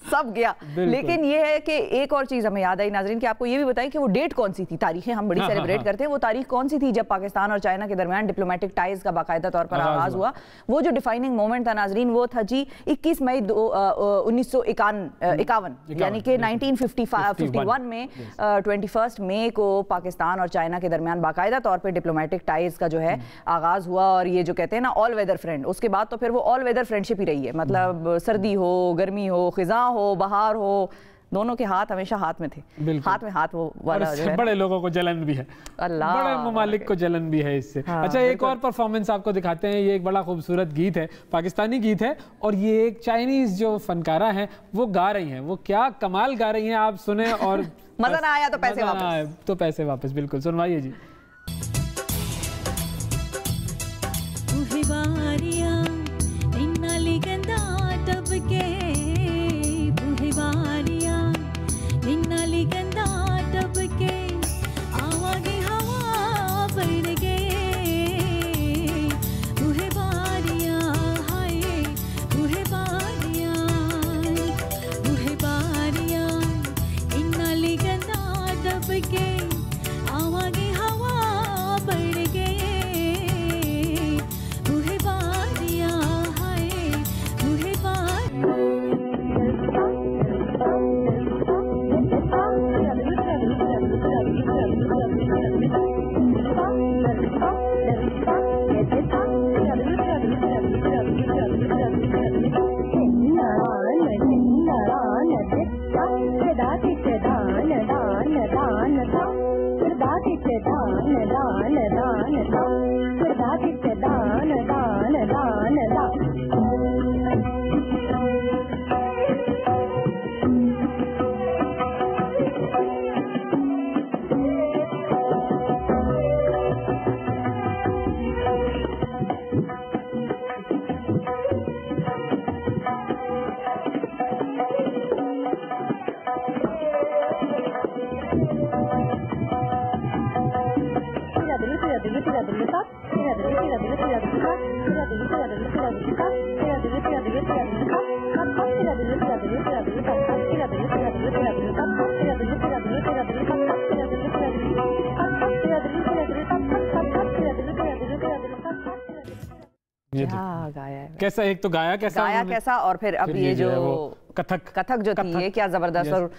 सब गया। लेकिन ये है कि एक और चीज़ हमें याद आई नाजरीन कि आपको ये भी बताएं कि वो डेट कौन सी थी, तारीखें हम बड़ी सेलिब्रेट करते हैं, वो तारीख कौन सी थी जब पाकिस्तान और चाइना के दरमियान डिप्लोमेटिक टाइज का बाकायदा तौर पर आगाज हुआ। वो जो डिफाइनिंग मोमेंट था नाजरीन वो था जी 21 मई 1951 यानी कि 1951 में 21 मई को पाकिस्तान और चाइना के दरमियान बाकायदा तौर पर डिप्लोमेटिक टाइज का जो है आगाज हुआ। और ये जो कहते हैं ना ऑल वेदर फ्रेंड, उसके बाद तो फिर वो ऑल वेदर फ्रेंडशिप ही रही है, मतलब सर्दी हो, गर्मी हो, खिजा हो, बहार हो, दोनों के हाथ हमेशा हाथ में थे, हाथ में हाथ वो वाला जो है। बड़े लोगों को जलन भी है, अल्लाह बड़े ममालिक को जलन भी है इससे। हाँ, अच्छा एक और परफॉर्मेंस आपको दिखाते हैं। ये एक बड़ा खूबसूरत गीत है, पाकिस्तानी गीत है, और ये एक चाइनीज जो फनकारा हैं वो गा रही हैं। वो क्या कमाल गा रही हैं, आप सुने और मजा ना आया तो पैसे वापस, तो पैसे वापस। बिल्कुल सुनवाइए जी। कैसा, एक तो गाया कैसा और फिर अब ये जो कथक जो थी ये क्या जबरदस्त, और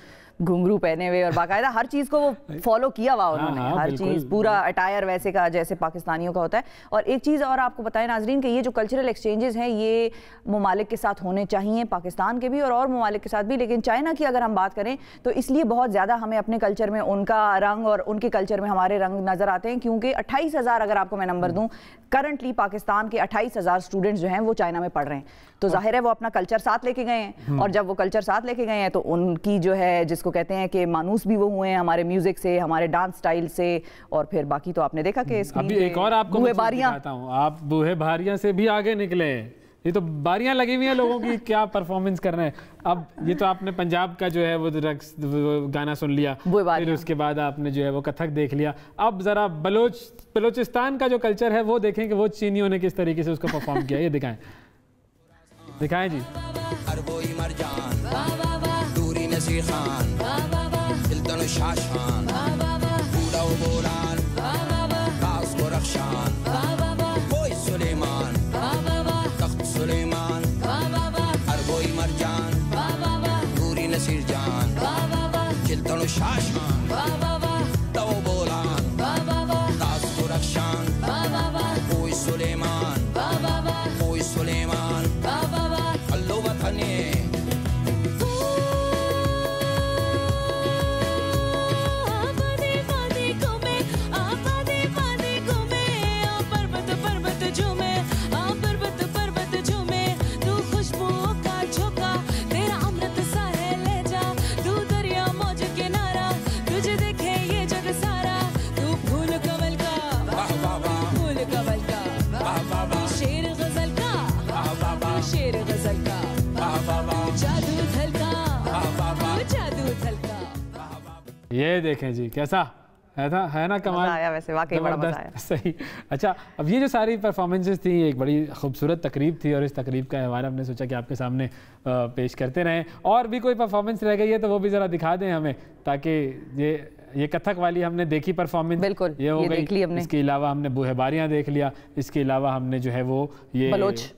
घुंघरू पहने हुए और बाकायदा हर चीज़ को वो फॉलो किया हुआ उन्होंने। हर चीज़ पूरा अटायर वैसे का जैसे पाकिस्तानियों का होता है। और एक चीज़ और आपको बताएं नाजरीन कि ये जो कल्चरल एक्सचेंजेस हैं ये ममालिक के साथ होने चाहिए, पाकिस्तान के भी और ममालिक के साथ भी। लेकिन चाइना की अगर हम बात करें तो इसलिए बहुत ज़्यादा हमें अपने कल्चर में उनका रंग और उनके कल्चर में हमारे रंग नज़र आते हैं, क्योंकि 28,000 अगर आपको मैं नंबर दूँ, करंटली पाकिस्तान के 28,000 स्टूडेंट्स जो हैं वो चाइना में पढ़ रहे हैं। तो जाहिर है वो अपना कल्चर साथ लेके गए हैं, और जब वो कल्चर साथ लेके गए हैं तो उनकी जो है जिसको कहते हैं कि मानूस भी वो हुए हैं हमारे म्यूजिक से, हमारे डांस स्टाइल से, और फिर बाकी तो आपने देखा कि अभी एक और आपको बताता हूं, आप बूहे बारियां से भी आगे निकले। ये तो बारियां लगी हुई हैं लोगों की, क्या परफॉर्मेंस कर रहे हैं। अब ये तो आपने पंजाब का जो है वो रक्स गाना सुन लिया, फिर उसके बाद आपने जो है वो कथक देख लिया। अब जरा बलोचिस्तान का जो कल्चर है वो देखें कि वो चीनियों ने किस तरीके से उसको परफॉर्म किया। ये दिखाएं जी। ये देखें जी कैसा है ना कमाल, आया वैसे, वाकई बड़ा मजा आया। सही। अच्छा, अब ये जो सारी परफॉर्मेंसेस थी, एक बड़ी खूबसूरत तकरीब थी और इस तकरीब का हवाला हमने सोचा कि आपके सामने पेश करते रहें। और भी कोई परफॉर्मेंस रह गई है तो वो भी ज़रा दिखा दें हमें, ताकि ये कथक वाली हमने देखी परफॉर्मेंस, बिल्कुल ये हो गई। देख ली हमने। इसके अलावा हमने बुहबारियाँ देख लिया, इसके अलावा हमने जो है वो ये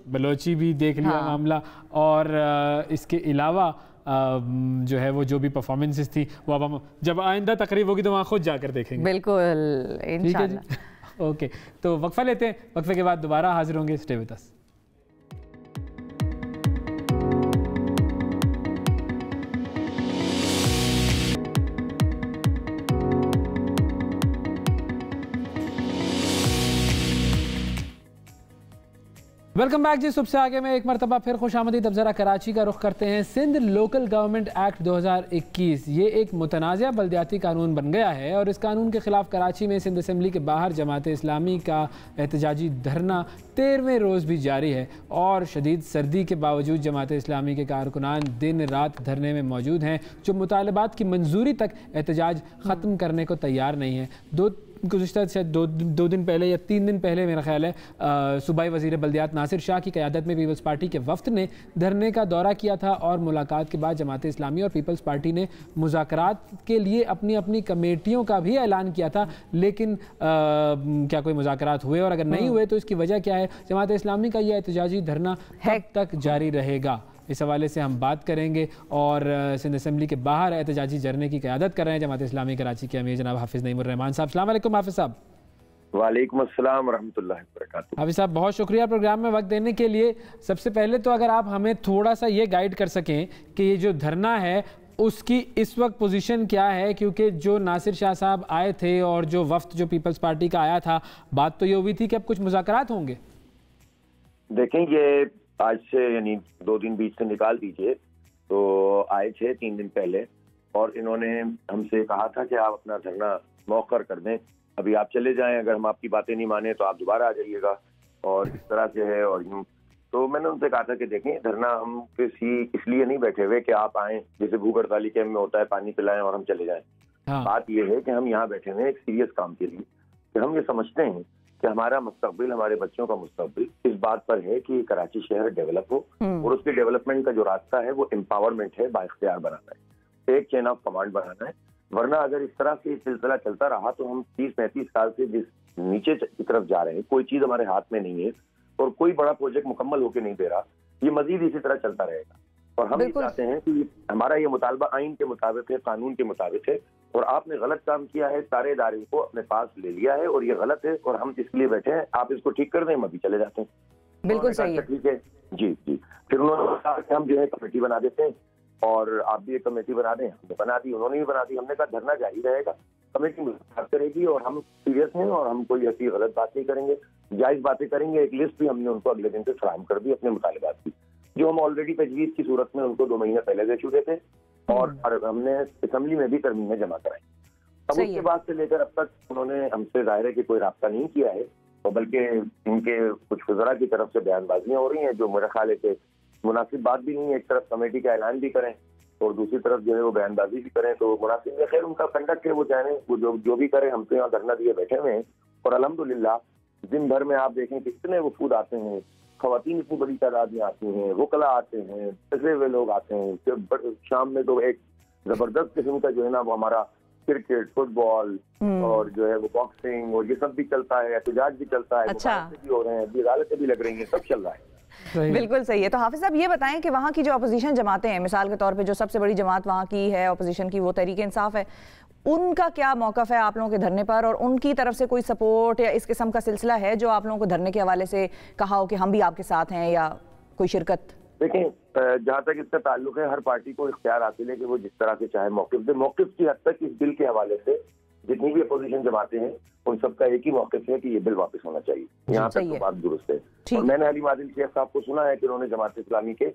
बलोची भी देख लिया मामला, और इसके अलावा जो है वो जो भी परफॉर्मेंसेस थी वो अब हम जब आइंदा तकरीब होगी तो वहाँ खुद जाकर देखेंगे। बिल्कुल, इंशाल्लाह। ओके, तो वक्फा लेते हैं, वक्फे के बाद दोबारा हाजिर होंगे। Stay with us. Welcome back जी। सुबह से आगे में एक मरतबा फिर खुशामदीद। अब ज़रा कराची का रुख करते हैं। सिंध लोकल गवर्नमेंट एक्ट 2021 ये एक मुतनाज़ा बल्दियाती कानून बन गया है और इस कानून के ख़िलाफ़ कराची में सिंध असम्बली के बाहर जमात इस्लामी का एहतजाजी धरना 13वें रोज़ भी जारी है और शदीद सर्दी के बावजूद जमात इस्लामी के कारकुनान दिन रात धरने में मौजूद हैं, जो मुतालबात की मंजूरी तक एहतजाज ख़त्म करने को तैयार नहीं है। गुज़िश्ता शायद दो दिन पहले या 3 दिन पहले मेरा ख्याल है सूबाई वज़ीर बल्दियात नासिर शाह की क़यादत में पीपल्स पार्टी के वफ़द ने धरने का दौरा किया था और मुलाकात के बाद जमात इस्लामी और पीपल्स पार्टी ने मुज़ाकरात के लिए अपनी अपनी कमेटियों का भी ऐलान किया था, लेकिन क्या कोई मुज़ाकरात हुए, और अगर नहीं हुए तो इसकी वजह क्या है? जमात इस्लामी का यह एहतजाजी धरना कब तक जारी रहेगा, इस हवाले से हम बात करेंगे। और सिंध असम्बली के बाहर एहतजाजी धरने की क़यादत कर रहे हैं जमात इस्लामी कराची के अमीर जनाब हाफिज़ नईमुर रहमान साहब। अस्सलाम वालेकुम हाफिज़ साहब। वालेकुम अस्सलाम व रहमतुल्लाहि व बरकातुहू। हाफिज़ साहब, बहुत शुक्रिया प्रोग्राम में वक्त देने के लिए। सबसे पहले तो अगर आप हमें थोड़ा सा ये गाइड कर सकें कि ये जो धरना है उसकी इस वक्त पोजीशन क्या है, क्योंकि जो नासिर शाह साहब आए थे और जो वफ्द जो पीपल्स पार्टी का आया था, बात तो ये हुई थी कि अब कुछ मुज़ाकरात होंगे। देखें, ये आज से यानी 2 दिन बीच से निकाल दीजिए, तो आए थे 3 दिन पहले और इन्होंने हमसे कहा था कि आप अपना धरना मौखर कर दें, अभी आप चले जाएं, अगर हम आपकी बातें नहीं माने तो आप दोबारा आ जाइएगा, और इस तरह से है। और यूँ तो मैंने उनसे कहा था कि देखें, धरना हम किसी इसलिए नहीं बैठे हुए कि आप आएँ, जैसे भूख हड़ताली कैंप में होता है, पानी पिलाएं और हम चले जाएं। बात यह है कि हम यहाँ बैठे हुए एक सीरियस काम के लिए, कि हम ये समझते हैं कि हमारा मुस्तकबिल, हमारे बच्चों का मुस्तकबिल इस बात पर है कि कराची शहर डेवलप हो, और उसके डेवलपमेंट का जो रास्ता है वो एम्पावरमेंट है, बाइख्तियार बनाना है, एक चेन ऑफ कमांड बनाना है। वरना अगर इस तरह से सिलसिला चलता रहा तो हम 30-35 साल से जिस नीचे की तरफ जा रहे हैं, कोई चीज हमारे हाथ में नहीं है और कोई बड़ा प्रोजेक्ट मुकम्मल होकर नहीं दे रहा, ये मजीद इसी तरह चलता रहेगा। और हम ये चाहते हैं कि हमारा ये मुतालबा आइन के मुताबिक है, कानून के मुताबिक है, और आपने गलत काम किया है, सारे इदारे को अपने पास ले लिया है और ये गलत है और हम इसलिए बैठे हैं, आप इसको ठीक कर दें, हम अभी चले जाते हैं। बिल्कुल सही है। ठीक है जी जी। फिर उन्होंने कहा कि हम जो है कमेटी बना देते हैं और आप भी एक कमेटी बना दें, हमने बना दी, उन्होंने भी बना दी। हमने कहा धरना जारी रहेगा, कमेटी मुलाकात करेगी और हम सीरियस हैं और हम कोई ऐसी गलत बात नहीं करेंगे, जायज बातें करेंगे। एक लिस्ट भी हमने उनको अगले दिन से फराहम कर दी अपने मुतालिबात की, जो हम ऑलरेडी तजवीज़ की सूरत में उनको 2 महीने पहले दे चुके थे और हमने असम्बली में भी तरमीमें जमा कराई। अब उसके बाद से लेकर अब तक उन्होंने हमसे जाहिर है कि कोई राब्ता नहीं किया है, और बल्कि इनके कुछ वज़रा की तरफ से बयानबाजियाँ हो रही हैं जो मेरा ख्याल है कि मुनासिब बात भी नहीं है। एक तरफ कमेटी का ऐलान भी करें और दूसरी तरफ जो है वो बयानबाजी भी करें, तो मुनासिब है। खैर, उनका कंडक्ट है, वो चाहें वो जो भी करें। हम तो यहाँ धरना दिए बैठे हुए हैं और अल्हम्दुलिल्लाह दिन भर में आप देखें कि कितने वफूद आते हैं, ख़वातीन इतनी बड़ी तादाद में आती हैं, वकला आते हैं, फंसे हुए लोग आते हैं। फिर शाम में तो एक ज़बरदस्त किस्म का जो है ना वो हमारा क्रिकेट, फुटबॉल और जो है वो बॉक्सिंग और ये सब भी चलता है, एहतजाज भी चलता है, भी हो रहे हैं, अदालतें भी लग रही हैं, सब चल रहा है। बिल्कुल सही है। तो हाफिज साहब ये बताएं कि वहाँ की जो अपोजिशन जमातें हैं, मिसाल के तौर पे जो सबसे बड़ी जमात वहाँ की है अपोजिशन की, वो तहरीक इंसाफ है, उनका क्या मौक़िफ़ है आप लोगों के धरने पर, और उनकी तरफ से कोई सपोर्ट या इस किस्म का सिलसिला है जो आप लोगों को धरने के हवाले से कहा हो कि हम भी आपके साथ हैं, या कोई शिरकत? देखें, जहाँ तक इसका ताल्लुक है, हर पार्टी को इख्तियार हासिल है कि वो जिस तरह से चाहे मौक़िफ़ दे। मौक़िफ़ की हद तक इस बिल के हवाले से जितनी भी अपोजिशन जमाते हैं उन सबका एक ही मौक़िफ़ है कि ये बिल वापस होना चाहिए। यहाँ तक तो बात दुरुस्त है। और मैंने अली मादिल शेख साहब को सुना है कि उन्होंने जमात इस्लामी के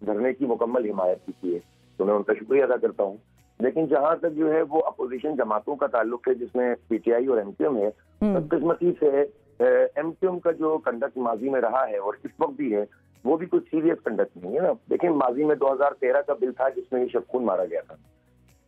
धरने की मुकम्मल हिमायत की है, तो मैं उनका शुक्रिया अदा करता हूँ। लेकिन जहाँ तक जो है वो अपोजिशन जमातों का ताल्लुक है, जिसमें PTI और MQM है, बदकिस्मती से MQM का जो कंडक्ट माजी में रहा है और इस वक्त भी है, वो भी कुछ सीरियस कंडक्ट नहीं है ना। देखिए, माजी में 2013 का बिल था जिसमें ये शब खून मारा गया था।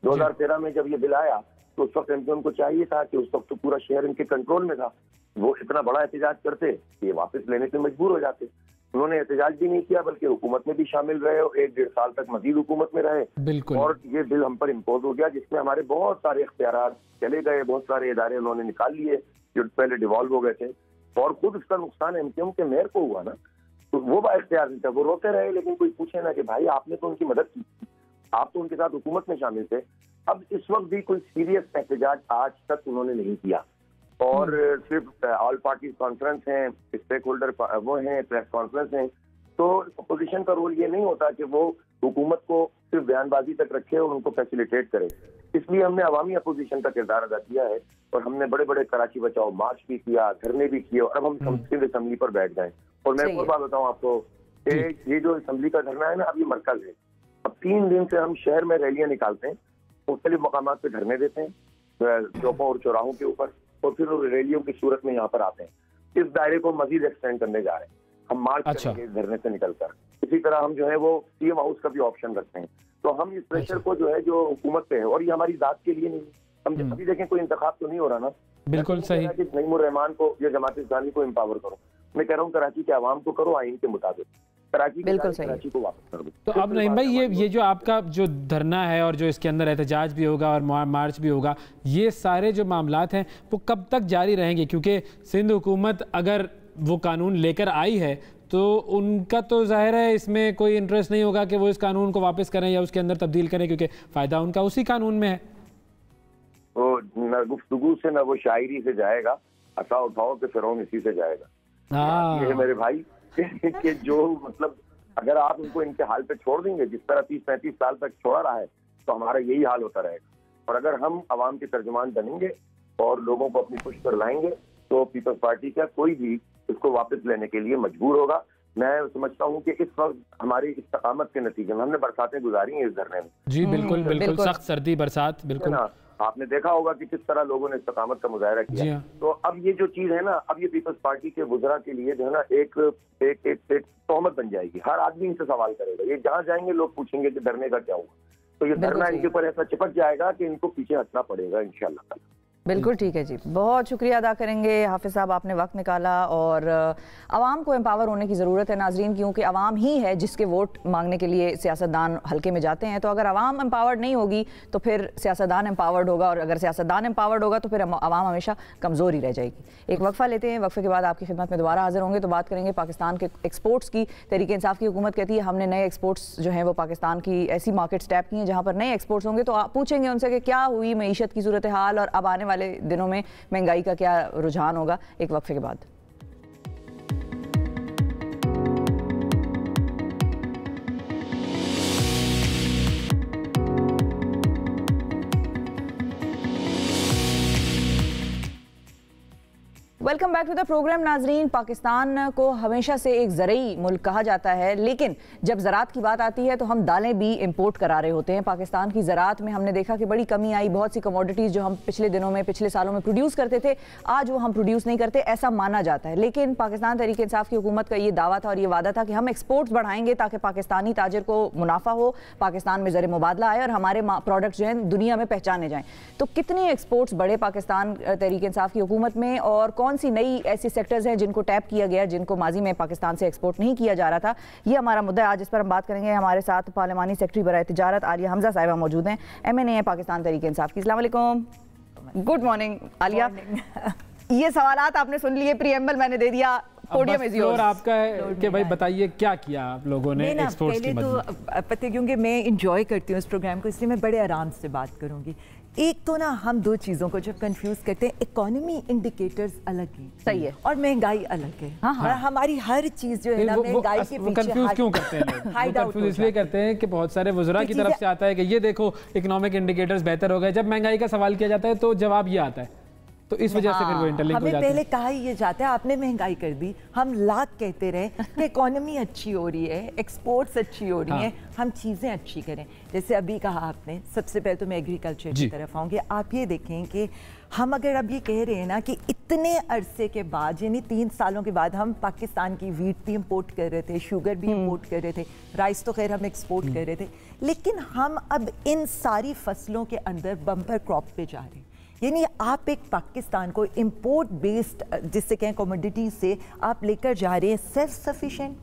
2013 में जब ये बिल आया तो उस वक्त एमपीएम को चाहिए था कि उस वक्त तो पूरा शहर इनके कंट्रोल में था, वो इतना बड़ा एहतजाज करते कि ये वापस लेने से मजबूर हो जाते। उन्होंने एहतजाज भी नहीं किया, बल्कि हुकूमत में भी शामिल रहे और 1-1.5 साल तक मजीद हुकूमत में रहे। बिल्कुल। और ये बिल हम पर इम्पोज हो गया, जिसमें हमारे बहुत सारे इख्तियारात चले गए, बहुत सारे इदारे उन्होंने निकाल लिए जो पहले डिवॉल्व हो गए थे, और खुद इसका नुकसान एमपीएम के मेयर को हुआ ना, तो वो बाइख्तियार नहीं था, वो रोते रहे, लेकिन कोई पूछे ना कि भाई आपने तो उनकी मदद की, आप तो उनके साथ हुकूमत में शामिल थे। अब इस वक्त भी कोई सीरियस एहतजाज आज तक उन्होंने नहीं किया, और सिर्फ ऑल पार्टी कॉन्फ्रेंस है, स्टेक होल्डर वो हैं, प्रेस कॉन्फ्रेंस है। तो अपोजिशन का रोल ये नहीं होता कि वो हुकूमत को सिर्फ बयानबाजी तक रखे और उनको फैसिलिटेट करे, इसलिए हमने अवामी अपोजिशन का किरदार अदा किया है, और हमने बड़े बड़े कराची बचाओ मार्च भी किया, धरने भी किए, और अब हम सिंध असेंबली पर बैठ गए। और मैं एक और बात बताऊं आपको, ये जो असेंबली का धरना है ना, अब ये मरकज है। अब 3 दिन से हम शहर में रैलियां निकालते हैं, मुख्तलिफ मकामात पे धरने देते हैं चौकों और चौराहों के ऊपर, और फिर रैलियों की सूरत में यहाँ पर आते हैं। इस दायरे को मजीद एक्सटेंड करने जा रहे हैं, हम मार्च करेंगे इस धरने से निकलकर। इसी तरह हम जो है वो सीएम हाउस का भी ऑप्शन रखते हैं। तो हम इस प्रेशर को जो है जो हुकूमत पे है, और ये हमारी जात के लिए नहीं, हम अभी देखें कोई इंतखाब तो नहीं हो रहा ना, बिल्कुल सही, नईमुर रहमान को या जमात इस्लामी को एम्पावर करो, मैं कह रहा हूँ कराची के आवाम को करो आइन के मुताबिक, कराची को वापस कर दो। तो अब नहीं भाई, ये जो आपका जो धरना है और जो इसके अंदर एहतजाज भी होगा और मार्च भी होगा, ये सारे जो मामलात हैं वो कब तक जारी रहेंगे? क्योंकि सिंध हुकूमत अगर वो कानून लेकर आई है तो उनका तो जाहिर है इसमें कोई इंटरेस्ट नहीं होगा कि वो इस कानून को वापस करें या उसके अंदर तब्दील करें, क्योंकि फ़ायदा उनका उसी कानून में है। वो न गुफ्तगू से न वो शायरी से जाएगा, असा उठाओ कि फिरौन इसी से जाएगा। ये है मेरे भाई कि जो मतलब अगर आप उनको इनके हाल पे छोड़ देंगे, जिस तरह 30-35 साल तक छोड़ा रहा है, तो हमारा यही हाल होता रहेगा। और अगर हम आवाम के तर्जुमान बनेंगे और लोगों को अपनी पुश पर लाएंगे, तो पीपल्स पार्टी का कोई भी इसको वापस लेने के लिए मजबूर होगा। मैं समझता हूँ कि इस वक्त हमारी इस्तकामत के नतीजे में हमने बरसातें गुजारी हैं इस धरने में। जी बिल्कुल बिल्कुल, सख्त सर्दी बरसात, बिल्कुल आपने देखा होगा कि किस तरह लोगों ने इस्तकामत का मुजाहरा किया। तो अब ये जो चीज है ना, अब ये पीपल्स पार्टी के वुज़रा के लिए जो है ना एक तोहमत बन जाएगी। हर आदमी इनसे सवाल करेगा, ये जहाँ जाएंगे लोग पूछेंगे कि धरने का क्या हुआ। तो ये धरना इनके ऊपर ऐसा चिपक जाएगा कि इनको पीछे हटना पड़ेगा इंशाअल्लाह। बिल्कुल ठीक है जी, बहुत शुक्रिया अदा करेंगे हाफिज़ साहब, आपने वक्त निकाला। और आवाम को एम्पावर होने की ज़रूरत है नाजरीन, क्योंकि आवाम ही है जिसके वोट मांगने के लिए सियासतदान हल्के में जाते हैं। तो अगर आवाम एम्पावर्ड नहीं होगी तो फिर सियासतदान एम्पावर्ड होगा, और अगर सियासतदान एम्पावर्ड होगा तो फिर आवाम हमेशा कमज़ोर ही रह जाएगी। एक वक्फा लेते हैं, वक्फे के बाद आपकी खिदमत में दोबारा हाजिर होंगे। तो बात करेंगे पाकिस्तान के एक्सपोर्ट्स की। तहरीक इंसाफ की हुकूमत कहती है हमने नए एक्सपोर्ट्स जो हैं वो पाकिस्तान की ऐसी मार्केट्स टैप की हैं जहाँ पर नए एक्सपोर्ट्स होंगे। तो आप पूछेंगे उनसे कि क्या हुई मईशत की सूरत हाल, और अब आने वाले दिनों में महंगाई का क्या रुझान होगा। एक वक्फे के बाद welcome back to the programme. नाजरीन, पाकिस्तान को हमेशा से एक ज़रई मुल्क कहा जाता है, लेकिन जब ज़रात की बात आती है तो हम दालें भी इंपोर्ट करा रहे होते हैं। पाकिस्तान की ज़रात में हमने देखा कि बड़ी कमी आई। बहुत सी कमोडिटीज़ जो हम पिछले दिनों में, पिछले सालों में प्रोड्यूस करते थे, आज वो हम प्रोड्यूस नहीं करते, ऐसा माना जाता है। लेकिन पाकिस्तान तहरीक इंसाफ की हुकूमत का ये दावा था और ये वादा था कि हम एक्सपोर्ट्स बढ़ाएंगे ताकि पाकिस्तानी ताजिर को मुनाफा हो, पाकिस्तान में ज़र मुबादला आए और हमारे प्रोडक्ट्स जो हैं दुनिया में पहचाने जाएँ। तो कितने एक्सपोर्ट्स बढ़े पाकिस्तान तहरीक इंसाफ की हुकूमत में, और कौन सी नई ऐसी सेक्टर्स हैं जिनको टैप किया गया, जिनको माजी में पाकिस्तान से एक्सपोर्ट नहीं किया जा रहा था? ये हमारा मुद्दा है आज, इस पर हम बात करेंगे। हमारे साथ पार्लिमानी सेक्रेटरी बराए तिजारत आलिया हमजा साहिबा मौजूद हैं, MNA है पाकिस्तान तहरीक इंसाफ की। अस्सलाम वालेकुम। Good morning Alia. ये सवालात आपने सुन लिए, प्रीएम्बल मैंने दे दिया, पोडियम इज योर्स। आपका है कि भाई बताइए क्या किया आप लोगों ने एक्सपोर्ट्स की मदद? तो पता है, क्योंकि मैं इंजॉय करती हूँ इस प्रोग्राम को, इसलिए मैं बड़े आराम से बात करूँगी। एक तो ना हम दो चीज़ों को जब कंफ्यूज करते हैं, इकोनॉमी इंडिकेटर्स अलग है, सही है, और महंगाई अलग है। और हमारी हर चीज़ जो है ना महंगाई के पीछे कंफ्यूज क्यों करते हैं लोग? कंफ्यूज इसलिए करते हैं कि बहुत सारे वज़रा की तरफ से आता है कि ये देखो इकोनॉमिक इंडिकेटर्स बेहतर हो गए। जब महंगाई का सवाल किया जाता है तो जवाब ये आता है तो इस वजह से फिर वो इंटरलिंक हो हमें जाते हैं। पहले कहा ही ये जाता है, आपने महंगाई कर दी, हम लाख कहते रहे कि इकोनॉमी अच्छी हो रही है, एक्सपोर्ट्स अच्छी हो रही हैं, हम चीज़ें अच्छी करें। जैसे अभी कहा आपने, सबसे पहले तो मैं एग्रीकल्चर की तरफ आऊँगी। आप ये देखें कि हम अगर अब ये कह रहे हैं ना कि इतने अरसे के बाद, यानी 3 सालों के बाद, हम पाकिस्तान की वीट भी इंपोर्ट कर रहे थे, शुगर भी इंपोर्ट कर रहे थे, राइस तो खैर हम एक्सपोर्ट कर रहे थे, लेकिन हम अब इन सारी फसलों के अंदर बम्पर क्रॉप पे जा रहे हैं। यानी आप एक पाकिस्तान को इंपोर्ट बेस्ड, जिससे कहें कमोडिटी से आप लेकर जा रहे हैं सेल्फ सफिशिएंट,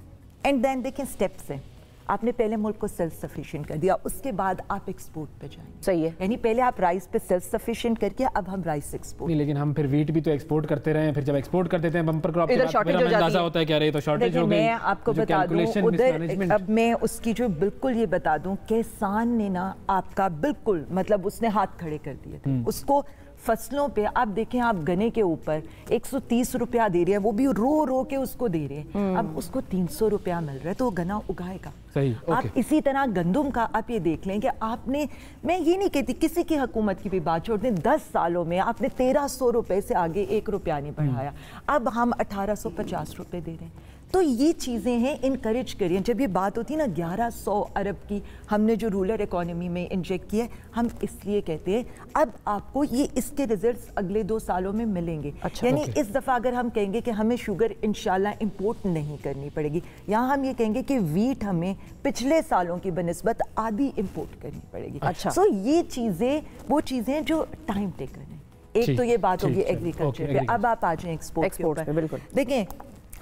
एंड देन देखें स्टेप्स हैं। आपने पहले मुल्क को सेल्फ सफिशिएंट कर दिया, उसके बाद आप एक्सपोर्ट पे जाएंगे। सही है। यानी पहले आप राइस पे सेल्फ सफिशिएंट करके अब हम राइस एक्सपोर्ट। नहीं, लेकिन हम फिर वीट भी तो एक्सपोर्ट करते रहे हैं, फिर जब एक्सपोर्ट कर देते हैं बम्पर क्रॉप के इधर बाद shortage फिर हो हमें जाती अंदाजा है। होता है कि अरे तो शॉर्टेज हो गई। मैं आपको जो बता दूं, calculation, उधर mismanagement। अब मैं उसकी जो बिल्कुल ये बता दूं, किसान ने ना आपका बिल्कुल मतलब उसने हाथ खड़े कर दिए थे। उसको फसलों पे आप देखें, आप गन्ने के ऊपर 130 रुपया दे रहे हैं, वो भी रो रो के उसको दे रहे हैं। अब उसको 300 रुपया मिल रहा है तो वो गन्ना उगाएगा। सही, आप इसी तरह गंदुम का आप ये देख लें कि आपने, मैं ये नहीं कहती किसी की हुकूमत की भी बात छोड़ दें, 10 सालों में आपने 1300 रुपए से आगे 1 रुपया नहीं बढ़ाया, अब हम 1850 रुपए दे रहे हैं। तो ये चीज़ें हैं, इनकरेज करिए। जब ये बात होती है ना 1100 अरब की हमने जो रूरल इकोनॉमी में इंजेक्ट किया है, हम इसलिए कहते हैं अब आपको ये इसके रिजल्ट्स अगले 2 सालों में मिलेंगे। अच्छा, यानी इस दफ़ा अगर हम कहेंगे कि हमें शुगर इंशाल्लाह इंपोर्ट नहीं करनी पड़ेगी, यहाँ हम ये कहेंगे कि वीट हमें पिछले सालों की बनिस्बत आधी इंपोर्ट करनी पड़ेगी। अच्छा। सो ये चीज़ें वो चीज़ें जो टाइम टेकन है। एक तो ये बात होगी एग्रीकल्चर पे। अब आप आ जाएं एक्सपोर्ट पे। बिल्कुल देखें,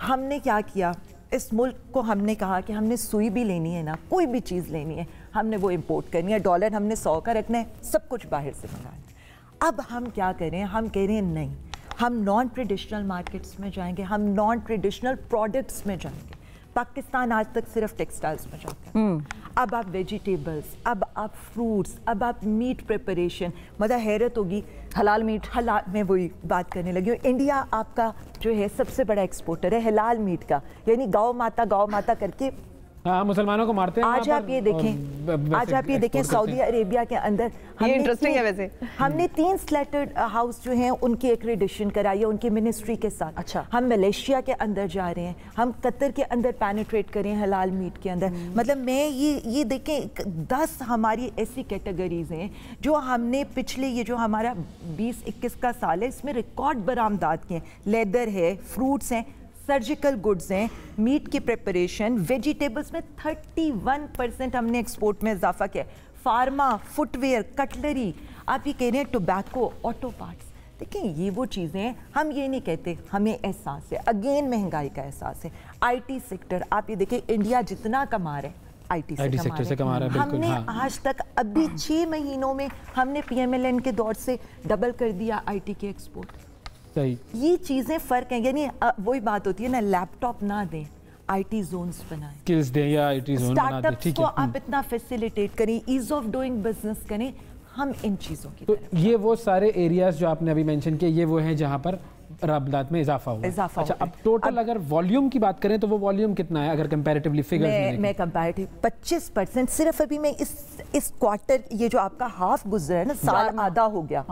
हमने क्या किया, इस मुल्क को हमने कहा कि हमने सुई भी लेनी है ना, कोई भी चीज़ लेनी है, हमने वो इंपोर्ट करनी है, डॉलर हमने 100 का रखना है, सब कुछ बाहर से मंगाना है। अब हम क्या करें, हम कह रहे हैं नहीं, हम नॉन ट्रेडिशनल मार्केट्स में जाएंगे, हम नॉन ट्रेडिशनल प्रोडक्ट्स में जाएंगे। पाकिस्तान आज तक सिर्फ टेक्सटाइल्स में जाता है, अब आप वेजिटेबल्स, अब आप फ्रूट्स, अब आप मीट प्रिपरेशन, मतलब हैरत होगी, हलाल मीट, हलाल, मैं वही बात करने लगी हूँ। इंडिया आपका जो है सबसे बड़ा एक्सपोर्टर है हलाल मीट का, यानी गौ माता करके हाँ, मुसलमानों को मारते हैं। आज आप ये देखें, आज आप ये देखें सऊदी अरेबिया के अंदर ये इंटरेस्टिंग है वैसे। हमने 3 स्लैटर्ड हाउस जो हैं उनकी एक्रेडिशन कराई है उनकी मिनिस्ट्री के साथ। अच्छा। हम मलेशिया के अंदर जा रहे हैं, हम कतर के अंदर पेनिट्रेट करें हलाल मीट के अंदर। मतलब मैं ये देखें 10 हमारी ऐसी कैटेगरीज हैं जो हमने पिछले ये जो हमारा 20-21 का साल है इसमें रिकॉर्ड बरामदात किए हैं। लेदर है, फ्रूट्स हैं, सर्जिकल गुड्स हैं, मीट की प्रिपरेशन, वेजिटेबल्स में 31% हमने एक्सपोर्ट में इजाफा किया, फार्मा, फुटवेयर, कटलरी, आप ये कह रहे हैं टोबैको, ऑटो पार्ट्स। देखिए ये वो चीज़ें हैं, हम ये नहीं कहते, हमें एहसास है, अगेन महंगाई का एहसास है। आईटी सेक्टर आप ये देखिए, इंडिया जितना कमा रहे हैं आईटी सेक्टर से कमा रहा है। हमने आज तक अभी 6 महीनों में हमने पीएमएलएन के दौर से डबल कर दिया आईटी के एक्सपोर्ट। सही। ये चीजें फर्क हैं, यानी वही बात होती है ना, लैपटॉप ना दें, आईटी जोन्स बनाएं, स्किल्स दें या आईटी जोन बना दें, स्टार्टअप्स ठीक को है। आप इतना फैसिलिटेट करें, ईज ऑफ डूइंग बिजनेस करें, हम इन चीजों की तो तरफ। ये वो सारे एरियाज जो आपने अभी मेंशन किए, ये वो हैं जहां पर बरामदात में इजाफा हुआ। अच्छा, अब टोटल अगर वॉल्यूम की बात करें तो वो वॉल्यूम कितना है अगर कंपैरेटिवली फिगर्स मैं कंपैरेटिव 25% सिर्फ अभी मैं इस क्वार्टर, ये जो आपका हाफ गुजरा है ना, साल आधा हो गया,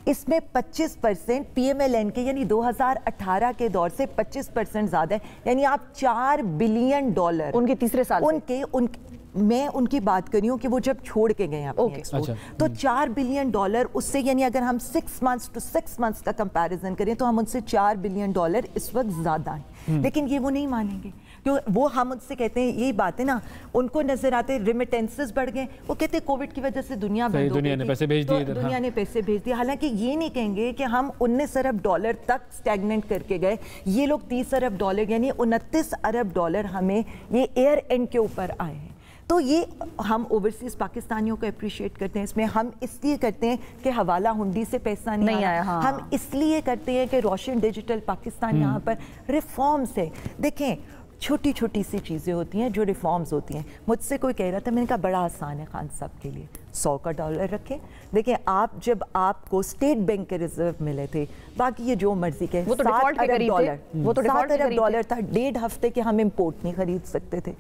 इसमें 25% पीएमएलएन के यानी 2018 के दौर से 25% ज्यादा है। यानी आप $4 बिलियन उनके तीसरे साल मैं उनकी बात कर रही हूँ कि वो जब छोड़ के गए अपनी एक्सपोर्ट, तो $4 बिलियन उससे, यानी अगर हम 6 मंथ्स टू 6 मंथ्स का कंपैरिजन करें तो हम उनसे $4 बिलियन इस वक्त ज्यादा है। लेकिन ये वो नहीं मानेंगे, क्यों? वो हम उनसे कहते हैं, यही बात है ना, उनको नजर आते रेमिटेंसेस बढ़ गए, वो कहते हैं कोविड की वजह से दुनिया बंद हो गई, दुनिया ने पैसे भेज दिए, दुनिया ने पैसे भेज दिए। हालांकि ये नहीं कहेंगे कि हम $19 अरब तक स्टैग्नेंट करके गए, ये लोग $30 अरब यानी $29 अरब हमें ये एयर एंड के ऊपर आए हैं। तो ये हम ओवरसीज पाकिस्तानियों को अप्रिशिएट करते हैं। इसमें हम इसलिए करते हैं कि हवाला हुंडी से पैसा नहीं आया, हाँ। हम इसलिए करते हैं कि रोशन डिजिटल पाकिस्तान यहाँ पर रिफॉर्म्स है। देखें छोटी छोटी सी चीज़ें होती हैं जो रिफॉर्म्स होती हैं। मुझसे कोई कह रहा था, मैंने कहा बड़ा आसान है खान साहब के लिए, 100 का डॉलर रखें। देखिए आप जब आपको स्टेट बैंक के रिजर्व मिले थे, बाकी ये जो मर्जी के वो तो डिफॉल्ट के करीब थे, वो तो डिफॉल्ट 7 अरब डॉलर था, 1.5 हफ्ते के हम इंपोर्ट नहीं खरीद सकते थे।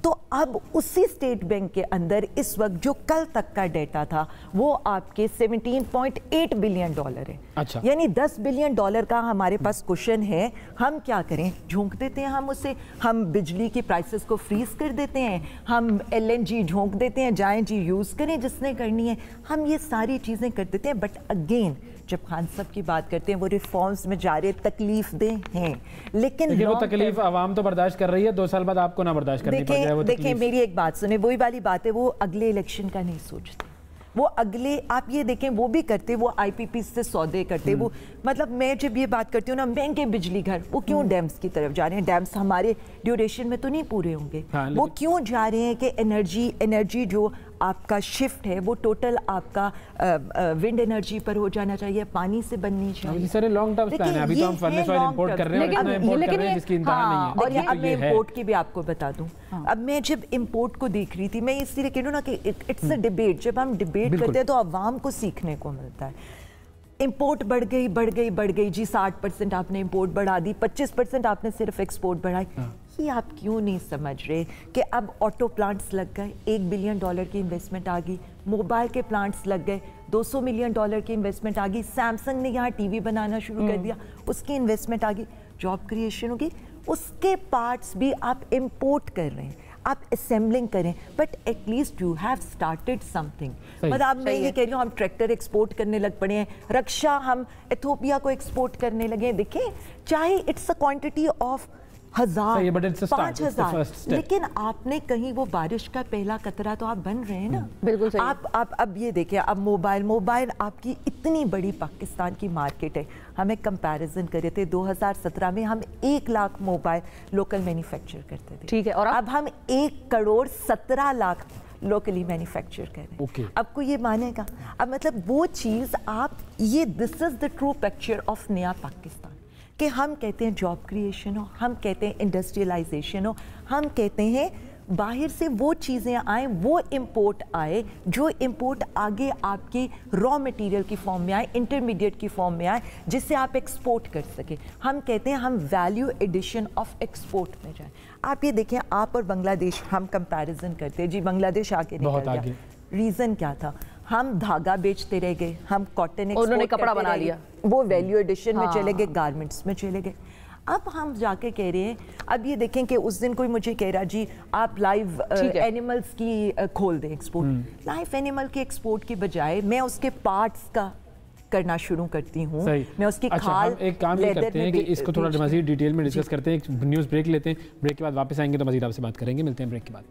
तो अब उसी स्टेट बैंक के अंदर इस वक्त जो कल तक का डेटा था वो आपके 17.8 बिलियन डॉलर है। अच्छा। यानी 10 बिलियन डॉलर का हमारे पास कुशन है। हम क्या करें, झोंक देते हैं हम उसे, हम बिजली की प्राइसेस को फ्रीज कर देते हैं, हम LNG झोंक देते हैं, जाएं जी यूज़ करें जिसने करनी है, हम ये सारी चीज़ें कर देते हैं। बट अगेन जब खान साहब की बात करते हैं वो रिफॉर्म्स में जा रहे तकलीफ दे हैं, लेकिन वो तकलीफ आवाम तो बर्दाश्त कर रही है, 2 साल बाद आपको ना बर्दाश्त करनी पड़ जाए वो तकलीफ। देखिए मेरी एक बात सुने, वही वाली बात है, वो अगले इलेक्शन का नहीं सोचते, वो अगले आप ये देखें वो भी करते, वो IPP से सौदे करते, वो मतलब मैं जब ये बात करती हूँ ना महंगे बिजली घर, वो क्यों डैम्स की तरफ जा रहे हैं? डैम्स हमारे ड्यूरेशन में तो नहीं पूरे होंगे। हाँ, वो क्यों जा रहे हैं कि एनर्जी जो आपका शिफ्ट है वो टोटल आपका विंड एनर्जी पर हो जाना चाहिए, पानी से बननी चाहिए। सारे लॉन्ग टर्म प्लान है। अभी तो हम फर्नेस ऑयल इंपोर्ट कर रहे हैं, इतना इंपोर्ट कर रहे हैं जिसकी इंतहा नहीं है। और ये अब मैं इंपोर्ट की भी आपको बता दूं, अब मैं जब इंपोर्ट को देख रही थी, मैं इसलिए कह रही हूं ना कि इट्स अ डिबेट, जब हम डिबेट करते हैं तो आवाम को सीखने को मिलता है। इंपोर्ट बढ़ गई जी, 60% आपने इंपोर्ट बढ़ा दी, 25% आपने सिर्फ एक्सपोर्ट बढ़ाई। ये आप क्यों नहीं समझ रहे कि अब ऑटो प्लांट्स लग गए, $1 बिलियन की इन्वेस्टमेंट आ गई, मोबाइल के प्लांट्स लग गए, $200 मिलियन की इन्वेस्टमेंट आ गई, सैमसंग ने यहाँ टीवी बनाना शुरू कर दिया, उसकी इन्वेस्टमेंट आ गई, जॉब क्रिएशन होगी, उसके पार्ट्स भी आप इंपोर्ट कर रहे हैं, आप असेंबलिंग करें, but at least you have started something. मतलब मैं ये कह रही हूँ, हम ट्रैक्टर एक्सपोर्ट करने लग पड़े हैं, रक्षा हम इथियोपिया को एक्सपोर्ट करने लगे हैं। देखें चाहे इट्स अ क्वांटिटी ऑफ 1000 5,000, लेकिन आपने कहीं वो बारिश का पहला कतरा तो आप बन रहे हैं ना। बिल्कुल सही। आप अब ये देखिए, अब मोबाइल आपकी इतनी बड़ी पाकिस्तान की मार्केट है। हमें कंपैरिजन करे थे 2017 में हम 1 लाख मोबाइल लोकल मैन्युफैक्चर करते थे, ठीक है, और अब हम 1,17,00,000 लोकली मैन्युफैक्चर कर रहे हैं। आपको ये मानेगा? अब मतलब वो चीज़ आप ये this is the true picture of नया पाकिस्तान, कि हम कहते हैं जॉब क्रिएशन हो, हम कहते हैं इंडस्ट्रियलाइजेशन हो, हम कहते हैं बाहर से वो चीज़ें आए, वो इंपोर्ट आए, जो इंपोर्ट आगे आपकी रॉ मटेरियल की फॉर्म में आए, इंटरमीडिएट की फॉर्म में आए, जिससे आप एक्सपोर्ट कर सके। हम कहते हैं हम वैल्यू एडिशन ऑफ एक्सपोर्ट में जाए। आप ये देखें, आप और बांग्लादेश हम कंपैरिजन करते हैं जी, बांग्लादेश आगे निकल गया। रीज़न क्या था? हम धागा बेचते रह गए, हम कॉटन उन्होंने कपड़ा बना लिया, वो वैल्यू एडिशन में चले गए, गारमेंट्स में चले गए। अब हम जाके कह रहे हैं, अब ये देखें कि उस दिन कोई मुझे कह रहा जी आप लाइव एनिमल्स की खोल दें एक्सपोर्ट। लाइव एनिमल के एक्सपोर्ट की बजाय मैं उसके पार्ट्स का करना शुरू करती हूँ, मैं उसकी खाल। हम एक काम ये करते हैं कि इसको थोड़ा मजीद डिटेल में डिस्कस करते हैं, एक न्यूज़ ब्रेक लेते हैं, ब्रेक के बाद वापस आएंगे तो मजीद आपसे बात करेंगे। मिलते हैं ब्रेक के बाद।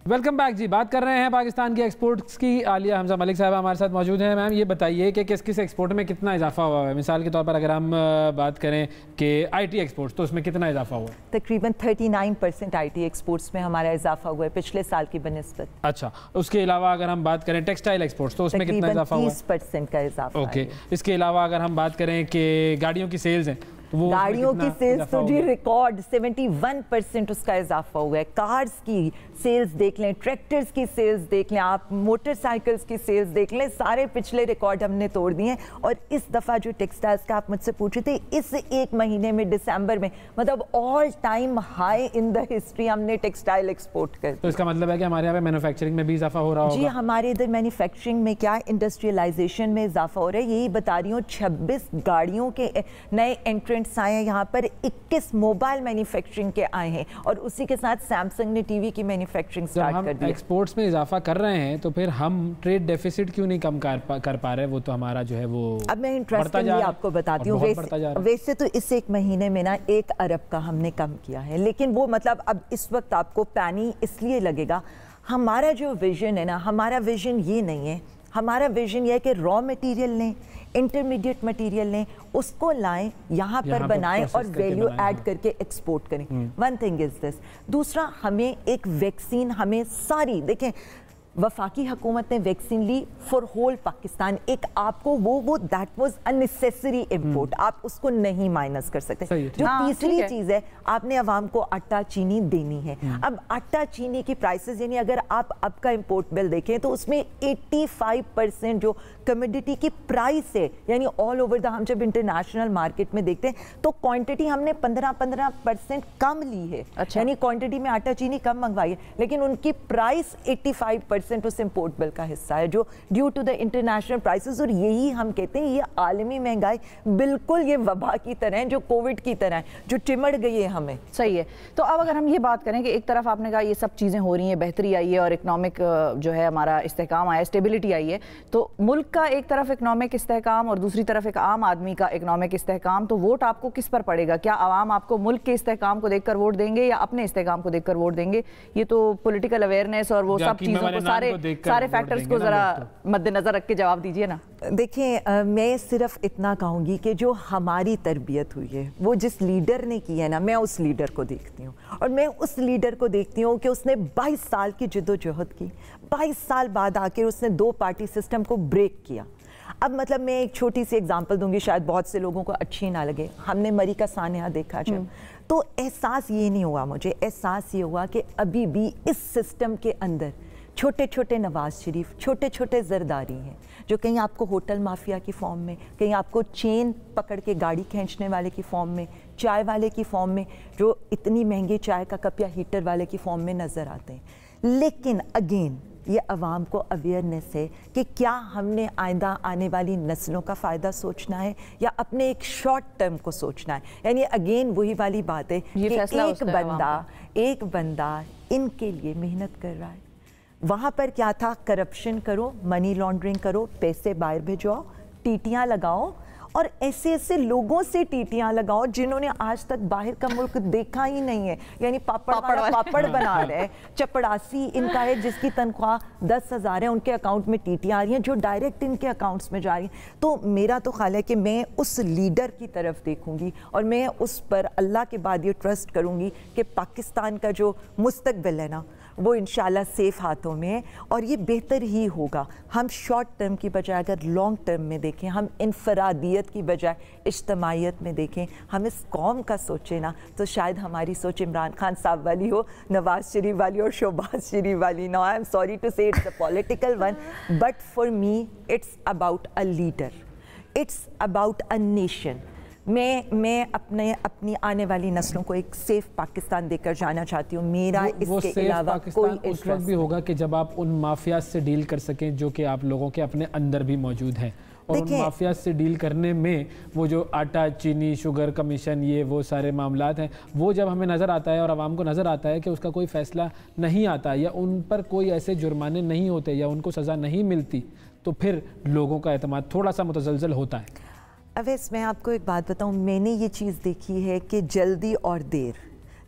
वेलकम बैक जी। बात कर रहे हैं पाकिस्तान की एक्सपोर्ट्स की। आलिया हमजा मलिक साहब हमारे साथ मौजूद हैं। मैम ये बताइए कि किस किस एक्सपोर्ट में कितना इजाफा हुआ है? मिसाल के तौर पर अगर हम बात करें कि IT एक्सपोर्ट्स, तो उसमें कितना इजाफा हुआ है? तकरीबन 39% IT एक्सपोर्ट्स में हमारा इजाफा हुआ है पिछले साल की बनिस्बत। अच्छा, उसके अलावा अगर हम बात करें टेक्सटाइल एक्सपोर्ट्स, तो उसमें कितना इजाफा हुआ है? 30% का इजाफा। ओके, इसके अलावा अगर हम बात करें कि गाड़ियों की सेल्स हैं, तो गाड़ियों की सेल्स तो जी रिकॉर्ड 71% उसका इजाफा हुआ है। कार्स की सेल्स देख लें, ट्रैक्टर्स की सेल्स देख लें, आप मोटरसाइकिल्स की सेल्स देख लें, सारे पिछले रिकॉर्ड हमने तोड़ दिए हैं। और इस दफ़ा जो टेक्सटाइल्स का आप मुझसे पूछे थे, इस एक महीने में दिसंबर में मतलब all time high in the history हमने टेक्सटाइल एक्सपोर्ट कर। तो इसका मतलब है कि हमारे यहाँ पे मैन्युफैक्चरिंग में भी इजाफा हो रहा होगा? जी, हमारे इधर मैन्युफैक्चरिंग में क्या, इंडस्ट्रियलाइजेशन में इजाफा हो रहा है। यही बता रही हूँ, 26 गाड़ियों के नए एंट्रेंट्स आए हैं यहाँ पर, 21 मोबाइल मैन्युफैक्चरिंग के आए हैं, और उसी के साथ सैमसंग ने टीवी की मैन्युफैक्चरिंग स्टार्ट कर दी। एक्सपोर्ट्स में इजाफा कर रहे हैं, तो फिर हम ट्रेड डेफिसिट क्यों नहीं कम कर पा रहे? वो तो हमारा जो है वो अब मैं इंटरेस्टिंगली आपको बताती हूँ, वैसे तो इस एक महीने में ना 1 अरब का हमने कम किया है, लेकिन वो मतलब अब इस वक्त आपको पैनी इसलिए लगेगा। हमारा जो विजन है ना, हमारा विजन ये नहीं है, हमारा विजन ये है कि रॉ मटेरियल लें, इंटरमीडिएट मटेरियल लें, उसको लाएं, यहाँ पर बनाएं और वैल्यू ऐड करके एक्सपोर्ट करें। One thing is this. दूसरा, हमें एक वैक्सीन, हमें सारी देखें वफाकी हुकूमत ने वैक्सीन ली फॉर होल पाकिस्तान, एक आपको वो दैट वाज अननेसेसरी इंपोर्ट, आप उसको नहीं माइनस कर सकते। जो तीसरी चीज है, आपने अवाम को आटा चीनी देनी है। अब आटा चीनी की प्राइसेस, यानी अगर आप अब का इंपोर्ट बिल देखें तो उसमें 85% जो कमोडिटी की प्राइस है, यानी ऑल ओवर द, हम जब इंटरनेशनल मार्केट में देखते हैं तो क्वांटिटी हमने 15% कम ली है। अच्छा। यानी क्वांटिटी में आटा चीनी कम मंगवाई है, लेकिन उनकी प्राइस 85% उस इंपोर्ट बिल का हिस्सा है, जो due to the international prices. और यही हम कहते हैं, ये आलमी महंगाई बिल्कुल ये वबा की तरह है, जो कोविड की तरह है, जो चिमड़ गई है हमें। सही है। तो अब अगर हम ये बात करें कि एक तरफ आपने कहा ये सब चीज़ें हो रही हैं, बेहतरी आई है और इकोनॉमिक जो है हमारा इस्तेहकाम आया, स्टेबिलिटी आई है, तो मुल्क का एक तरफ इकोनॉमिक इस्तेहकाम और दूसरी तरफ एक आम आदमी का इकोनॉमिक इस्तेहकाम, तो वोट आपको किस पर पड़ेगा? क्या आवाम आपको मुल्क के इस्तेहकाम को देखकर वोट देंगे या अपने इस्तेहकाम को देखकर वोट देंगे? ये तो पॉलिटिकल अवेयरनेस और वो सब चीज़ों को, सारे फैक्टर्स को जरा मद्देनजर रख के जवाब दीजिए ना। देखिए, मैं सिर्फ इतना कहूँगी कि जो हमारी तरबियत हुई है, वो जिस लीडर ने की है ना, मैं उस लीडर को देखती हूँ और मैं उस लीडर को देखती हूँ कि उसने 22 साल की जद्दोजहद की, 22 साल बाद आके उसने 2 पार्टी सिस्टम को ब्रेक किया। अब मतलब मैं एक छोटी सी एग्जांपल दूंगी, शायद बहुत से लोगों को अच्छी ना लगे। हमने मरी का सानिया देखा जब, तो एहसास ये नहीं हुआ मुझे, एहसास ये हुआ कि अभी भी इस सिस्टम के अंदर छोटे छोटे नवाज शरीफ, छोटे छोटे जरदारी हैं, जो कहीं आपको होटल माफिया की फॉर्म में, कहीं आपको चेन पकड़ के गाड़ी खींचने वाले की फॉर्म में, चाय वाले की फॉर्म में, जो इतनी महंगी चाय का कप या हीटर वाले की फॉर्म में नज़र आते हैं। लेकिन अगेन ये अवाम को अवेयरनेस है कि क्या हमने आइंदा आने वाली नस्लों का फ़ायदा सोचना है या अपने एक शॉर्ट टर्म को सोचना है। यानी अगेन वही वाली बात है कि एक बंदा इनके लिए मेहनत कर रहा है। वहाँ पर क्या था, करप्शन करो, मनी लॉन्ड्रिंग करो, पैसे बाहर भेजो, टीटियाँ लगाओ और ऐसे ऐसे लोगों से टीटियाँ लगाओ जिन्होंने आज तक बाहर का मुल्क देखा ही नहीं है। यानी पापड़ बना रहे हैं, चपड़ासी इनका है जिसकी तनख्वाह 10,000 है, उनके अकाउंट में टीटियाँ आ रही हैं जो डायरेक्ट इनके अकाउंट्स में जा रही हैं। तो मेरा तो ख्याल है कि मैं उस लीडर की तरफ देखूंगी और मैं उस पर अल्लाह के बाद ये ट्रस्ट करूंगी कि पाकिस्तान का जो मुस्तकबिल है ना, वो इंशाल्लाह सेफ हाथों में है और ये बेहतर ही होगा। हम शॉर्ट टर्म की बजाय अगर लॉन्ग टर्म में देखें, हम इनफरादियत की बजाय इज्तमाइयत में देखें, हम इस कौम का सोचें ना, तो शायद हमारी सोच इमरान खान साहब वाली हो, नवाज शरीफ वाली और शहबाज शरीफ वाली ना। आई एम सॉरी टू से it's a political one, but for me it's about a leader, it's about a nation. मैं अपनी आने वाली नस्लों को एक सेफ पाकिस्तान देकर जाना चाहती हूँ। मेरा इसके अलावा कोई उस वक्त भी होगा कि जब आप उन माफिया से डील कर सकें जो कि आप लोगों के अपने अंदर भी मौजूद हैं, और उन माफिया से डील करने में वो जो आटा चीनी शुगर कमीशन ये वो सारे मामलात हैं, वो जब हमें नज़र आता है और आवाम को नज़र आता है कि उसका कोई फ़ैसला नहीं आता या उन पर कोई ऐसे जुर्माने नहीं होते या उनको सज़ा नहीं मिलती, तो फिर लोगों का एतमाद थोड़ा सा मुतज़लज़ल होता है। अवैस, मैं आपको एक बात बताऊं, मैंने ये चीज़ देखी है कि जल्दी और देर,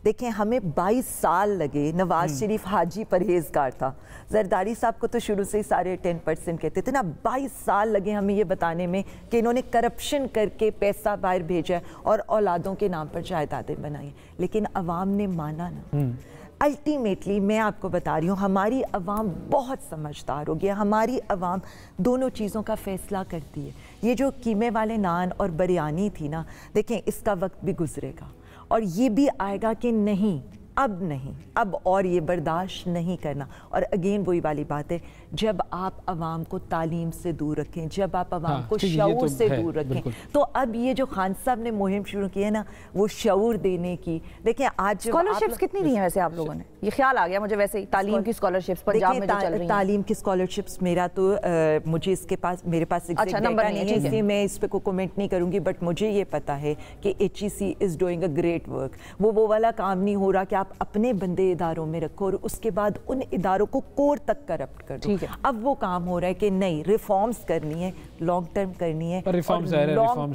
देखें हमें 22 साल लगे। नवाज शरीफ हाजी परहेजगार था, जरदारी साहब को तो शुरू से ही सारे 10% कहते थे ना। 22 साल लगे हमें ये बताने में कि इन्होंने करप्शन करके पैसा बाहर भेजा और औलादों के नाम पर जायदादें बनाई, लेकिन अवाम ने माना ना। अल्टीमेटली मैं आपको बता रही हूँ, हमारी अवाम बहुत समझदार हो गया। हमारी अवाम दोनों चीज़ों का फ़ैसला करती है। ये जो कीमे वाले नान और बिरयानी थी ना, देखें इसका वक्त भी गुजरेगा और ये भी आएगा कि नहीं, अब नहीं, अब और ये बर्दाश्त नहीं करना। और अगेन वही वाली बात है, जब आप अवाम को तालीम से दूर रखें, जब आप अवाम को शऊर से दूर रखें, तो अब ये जो खान साहब ने मुहिम शुरू की है ना, वो शऊर देने की। देखिए आज स्कॉलरशिप्स कितनी दी हैं वैसे आप लोगों ने? ये ख्याल आ गया मुझे वैसे ही, तालीम की स्कॉलरशिप्स पंजाब में जो चल रही हैं। तालीम की स्कॉलरशिप्स मेरा तो मुझे इसके पास, मेरे पास अच्छा नंबर नहीं है, इसलिए मैं इस पर कोई कमेंट नहीं करूंगी, बट मुझे ये पता है कि HEC is doing a great work. वो वाला काम नहीं हो रहा कि आप अपने बंदे इदारों में रखो और उसके बाद उन इदारों को कोर तक करप्ट कर दो। अब वो काम हो रहा है कि नहीं, रिफॉर्म्स करनी है, लॉन्ग टर्म करनी है, reforms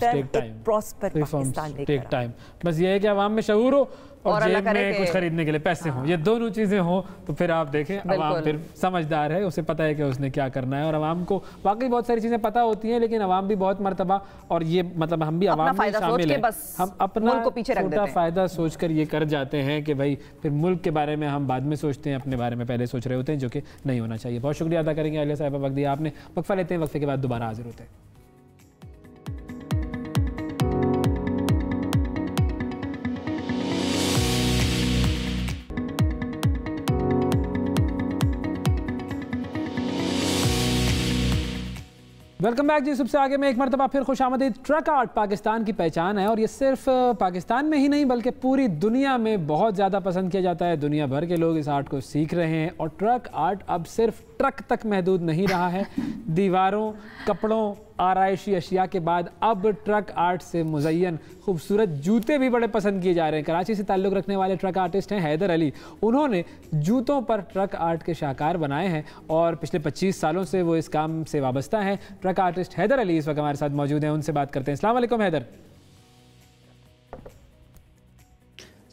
take time, prosper Pakistan take time. बस ये है कि आवाम में शऊर हो, और अल्लाह जेब करे में कि- कुछ खरीदने के लिए पैसे हों, ये दोनों चीज़ें हों तो फिर आप देखें अवाम बिल्कुल। फिर समझदार है, उसे पता है कि उसने क्या करना है। और अवाम को वाकई बहुत सारी चीज़ें पता होती हैं, लेकिन अवाम भी बहुत मरतबा, और ये मतलब हम भी अपना अवाम में फायदा सोच शामिल के हैं, बस हम अपना मुल्क को पीछे रख छोटा देते हैं। फ़ायदा सोचकर ये कर जाते हैं कि भाई फिर मुल्क के बारे में हम बाद में सोचते हैं, अपने बारे में पहले सोच रहे होते हैं, जो कि नहीं होना चाहिए। बहुत शुक्रिया अदा करेंगे आलिया साहिबा, वक्त दिया आपने। वक्फा लेते हैं, वक्फे के बाद दोबारा हाजिर होते हैं। वेलकम बैक जी। सबसे आगे में एक मरतबा फिर खुशामदीद। ट्रक आर्ट पाकिस्तान की पहचान है और ये सिर्फ पाकिस्तान में ही नहीं बल्कि पूरी दुनिया में बहुत ज़्यादा पसंद किया जाता है। दुनिया भर के लोग इस आर्ट को सीख रहे हैं और ट्रक आर्ट अब सिर्फ ट्रक तक महदूद नहीं रहा है। दीवारों, कपड़ों, आराइशी अशिया के बाद अब ट्रक आर्ट से मुज़य्यन खूबसूरत जूते भी बड़े पसंद किए जा रहे हैं। कराची से ताल्लुक़ रखने वाले ट्रक आर्टिस्ट हैं हैदर अली। उन्होंने जूतों पर ट्रक आर्ट के शाहकार बनाए हैं और पिछले 25 सालों से वो इस काम से वाबस्ता हैं। ट्रक आर्टिस्ट हैदर अली इस वक्त हमारे साथ मौजूद हैं, उनसे बात करते हैं। अस्सलाम वालेकुम हैदर।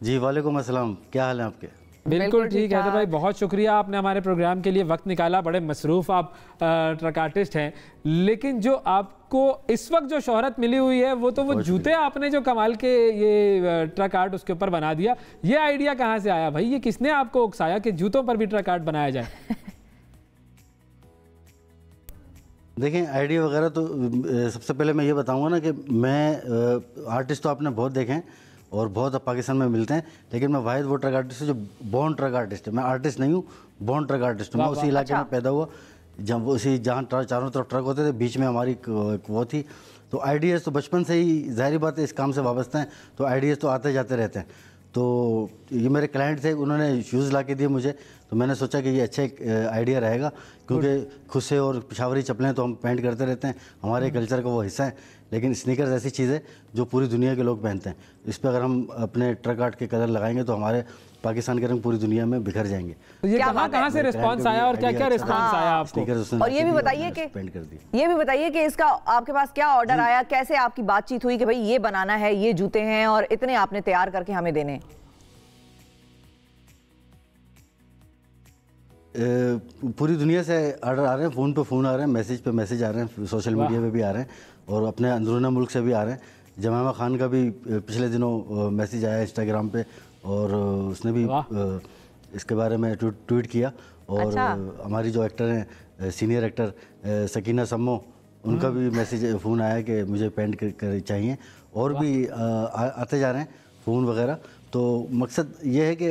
जी वालेकुम अस्सलाम, क्या हाल है आपके? बिल्कुल ठीक है। तो भाई बहुत शुक्रिया, आपने हमारे प्रोग्राम के लिए वक्त निकाला। बड़े मसरूफ़ आप ट्रक आर्टिस्ट हैं, लेकिन जो आपको इस वक्त जो शोहरत मिली हुई है वो तो वो जूते आपने जो कमाल के ये ट्रक आर्ट उसके ऊपर बना दिया। ये आइडिया कहाँ से आया भाई? ये किसने आपको उकसाया कि जूतों पर भी ट्रक आर्ट बनाया जाए? देखें, आइडिया वगैरह तो सबसे पहले मैं ये बताऊंगा ना कि मैं आर्टिस्ट तो आपने बहुत देखे हैं और बहुत अब पाकिस्तान में मिलते हैं, लेकिन मैं वाहिद वो ट्रक आर्टिस्ट हूँ जो बॉर्न ट्रक आर्टिस्ट है। मैं आर्टिस्ट नहीं हूँ, बॉर्न ट्रक आर्टिस्ट हूँ। मैं उसी इलाके में पैदा हुआ जब उसी जहाँ चारों तरफ ट्रक होते थे, बीच में हमारी वो थी। तो आइडियाज़ तो बचपन से ही ज़ाहिर बात है इस काम से वाबस्ता हैं, तो आइडियाज़ तो आते जाते रहते हैं। तो ये मेरे क्लाइंट थे, उन्होंने शूज़ ला के दिए मुझे, तो मैंने सोचा कि ये अच्छा एक आइडिया रहेगा, क्योंकि खुसे और पिशावरी चप्पलें तो हम पेंट करते रहते हैं, हमारे कल्चर का वो हिस्सा है। लेकिन स्नीकर्स ऐसी चीज़ है जो पूरी दुनिया के लोग पहनते हैं। इस पर अगर हम अपने ट्रक आर्ट के कलर लगाएंगे तो हमारे पाकिस्तान के रंग पूरी दुनिया में बिखर जाएंगे। तो ये कहाँ से रिस्पॉन्स आया और क्या क्या रिस्पॉन्स आया आपको? और ये भी बताइए कि पेंट कर दिया। ये भी बताइए कि इसका आपके पास क्या ऑर्डर आया, कैसे आपकी बातचीत हुई कि भाई ये बनाना है, ये जूते हैं और इतने आपने तैयार करके हमें देने हैं? पूरी दुनिया से ऑर्डर आ रहे हैं, फ़ोन पे फ़ोन आ रहे हैं, मैसेज पे मैसेज आ रहे हैं, सोशल मीडिया पे भी आ रहे हैं और अपने अंदरूना मुल्क से भी आ रहे हैं। जमामा खान का भी पिछले दिनों मैसेज आया इंस्टाग्राम पे और उसने भी इसके बारे में ट्वीट किया। और हमारी जो एक्टर हैं, सीनियर एक्टर सकीना सम्मो, उनका भी मैसेज फ़ोन आया कि मुझे पेंट कर चाहिए। और भी आते जा रहे हैं फ़ोन वगैरह। तो मकसद ये है कि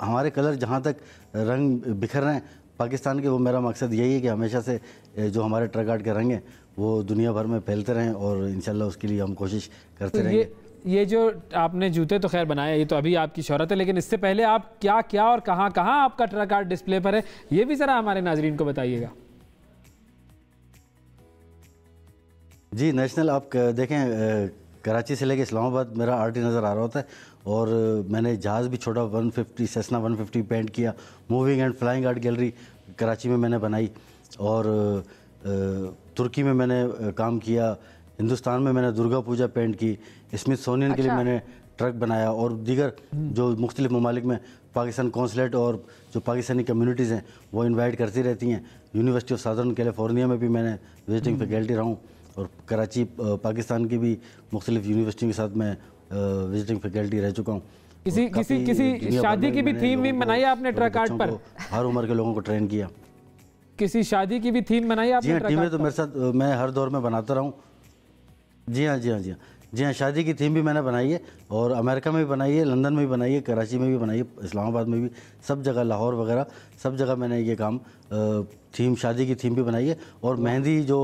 हमारे कलर जहाँ तक रंग बिखर रहे हैं पाकिस्तान के, वो मेरा मकसद यही है कि हमेशा से जो हमारे ट्रक आर्ट के रंग हैं वो दुनिया भर में फैलते रहें और इंशाल्लाह उसके लिए हम कोशिश करते तो रहेंगे। ये जो आपने जूते तो खैर बनाए, ये तो अभी आपकी शोहरत है, लेकिन इससे पहले आप क्या क्या और कहाँ कहाँ आपका ट्रक आर्ट डिस्प्ले पर है, ये भी ज़रा हमारे नाजरीन को बताइएगा। जी नेशनल आप देखें, कराची से लेके इस्लामाबाद मेरा आर्ट ही नज़र आ रहा होता है। और मैंने जहाज़ भी छोटा 150 सेस्ना 150 पेंट किया। Moving and flying art gallery Karachi में मैंने बनाई और तुर्की में मैंने काम किया। हिंदुस्तान में मैंने दुर्गा पूजा पेंट की। स्मिथसोनियन के लिए मैंने ट्रक बनाया और दीगर जो मुख्तलिफ ममालिक में पाकिस्तान कौंसलेट और जो पाकिस्तानी कम्युनिटीज़ हैं वो इन्वाइट करती रहती हैं। यूनिवर्सिटी ऑफ साउदर्न कैलिफोर्निया में भी मैंने विजिटिंग फैकल्टी रहा हूँ और कराची पाकिस्तान की भी मुख्तलिफ यूनिवर्सिटियों के साथ मैं विजिटिंग फैकल्टी रह चुका हूँ। किसी शादी की भी थीम भी बनाई आपने ट्रक आर्ट पर? हर उम्र के लोगों को ट्रेन किया। किसी शादी की भी थीम बनाई आपने? जी हाँ, टीमें तो मेरे साथ मैं हर दौर में बनाता रहा हूँ। जी हाँ, शादी की थीम भी मैंने बनाई है और अमेरिका में भी बनाई है, लंदन में भी बनाई है, कराची में भी बनाई है, इस्लामाबाद में भी, सब जगह, लाहौर वगैरह सब जगह मैंने ये काम थीम, शादी की थीम भी बनाई है। और मेहंदी जो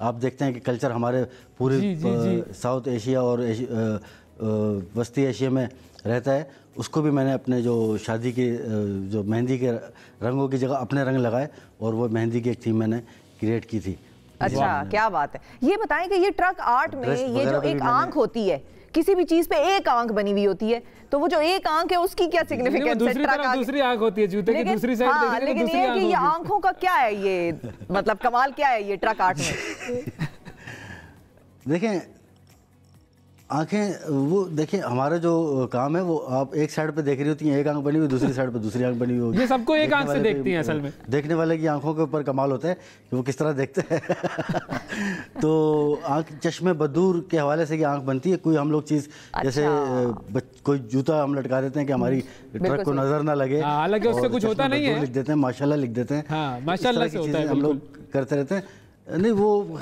आप देखते हैं कि कल्चर हमारे पूरे साउथ एशिया और वस्ती एशिया में रहता है, उसको भी मैंने अपने जो शादी के जो मेहंदी के रंगों की जगह अपने रंग लगाए और वो मेहंदी की एक थीम मैंने क्रिएट की थी। अच्छा, क्या बात है। ये बताएं कि ये ट्रक आर्ट में ये जो एक आंख होती है, किसी भी चीज पे एक आंख बनी हुई होती है, तो वो जो एक आंख है उसकी क्या सिग्निफिकेंस है? दूसरी आंख होती है जूते की दूसरी साइड। हाँ, लेकिन ये कि ये आंखों का क्या है, ये मतलब कमाल क्या है ये ट्रक आर्ट में? देखें, आंखें वो देखिए, हमारा जो काम है वो आप एक साइड पे देख रही होती हैं, एक आंख बनी हुई, दूसरी साइड पे दूसरी आंख बनी हुई होगी। ये सबको एक देखने आंख से वाले देखती हैं असल में। देखने वाले की आंखों के ऊपर कमाल होता है कि वो किस तरह देखते हैं। तो आंख चश्मे बदूर के हवाले से की आंख बनती है। कोई हम लोग चीज़ जैसे कोई जूता हम लटका देते हैं कि हमारी ट्रक को नजर ना लगे, हालांकि उससे कुछ होता नहीं है, लिख देते हैं, माशाल्लाह लिख देते हैं। हाँ, माशाल्लाह से होता है, हम लोग करते रहते हैं। नहीं वो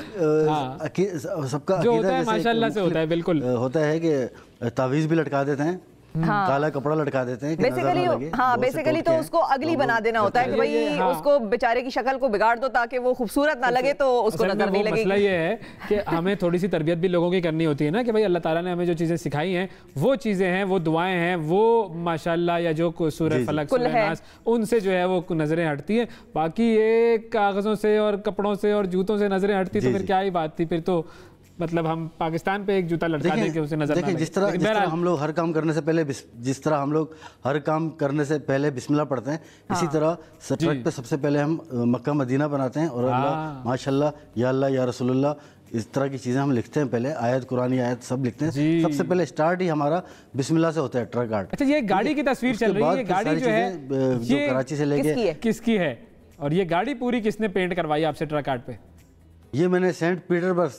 सबका जो होता है माशाल्लाह से होता है, बिल्कुल होता है कि तावीज़ भी लटका देते हैं, काला कपड़ा लटका देते हैं कि नजर ना लगे। हाँ, बेसिकली तो उसको अगली बना देना होता है कि भाई उसको बेचारे की शक्ल को बिगाड़ दो ताकि वो खूबसूरत ना लगे तो उसको नजर नहीं लगेगी। मसला ये है कि हमें थोड़ी सी तरबियत भी लोगों की करनी होती है ना, कि भाई अल्लाह ताला ने हमें जो चीज़ें सिखाई हैं वो चीज़ें हैं, वो दुआएं हैं, वो माशाल्लाह या जो सूरह फलक सूरह नास उनसे जो है वो नज़रें हटती हैं। बाकी ये कागज़ों से और कपड़ों से और जूतों से नज़रें हटती तो फिर क्या ही बात थी। फिर तो मतलब हम पाकिस्तान पे एक जूता लटका दें कि उसे नजर ना लगे। जिस तरह हम लोग हर काम करने से पहले बिस्मिल्लाह पढ़ते हैं, इसी तरह ट्रक पे सबसे पहले हम मक्का मदीना बनाते हैं और अल्लाह माशाल्लाह या अल्लाह या रसूलुल्लाह इस तरह की चीज़ें हम लिखते हैं। पहले आयत कुरानी आयत सब लिखते हैं। सबसे पहले स्टार्ट ही हमारा बिस्मिल्लाह से होता है ट्रक आर्ट। अच्छा, ये गाड़ी की तस्वीर चल रही है, ये गाड़ी जो है जो कराची से लेके किसकी है और ये गाड़ी पूरी किसने पेंट करवाई आपसे ट्रक आर्ट पे? ये मैंने सेंट पीटर्सबर्ग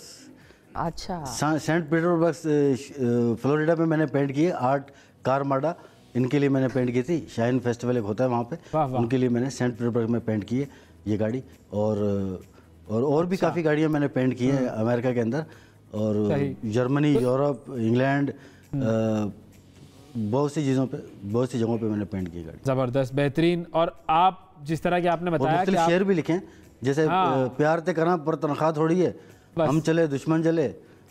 फ्लोरिडा में मैंने पेंट किए। आर्ट कारमाडा इनके लिए मैंने पेंट की थी। शाइन फेस्टिवल एक होता है वहाँ पे, उनके लिए मैंने सेंट पीटर्सबर्ग में पेंट की है ये गाड़ी। और भी काफ़ी गाड़ियाँ मैंने पेंट की हैं अमेरिका के अंदर और जर्मनी, यूरोप, इंग्लैंड, बहुत सी जगहों पे मैंने पेंट की गाड़ी। ज़बरदस्त, बेहतरीन। और आप जिस तरह के आपने बताया कि शेर भी लिखे, जैसे प्यार ते करना पर तनख्वाह थोड़ी है, हम चले दुश्मन जले,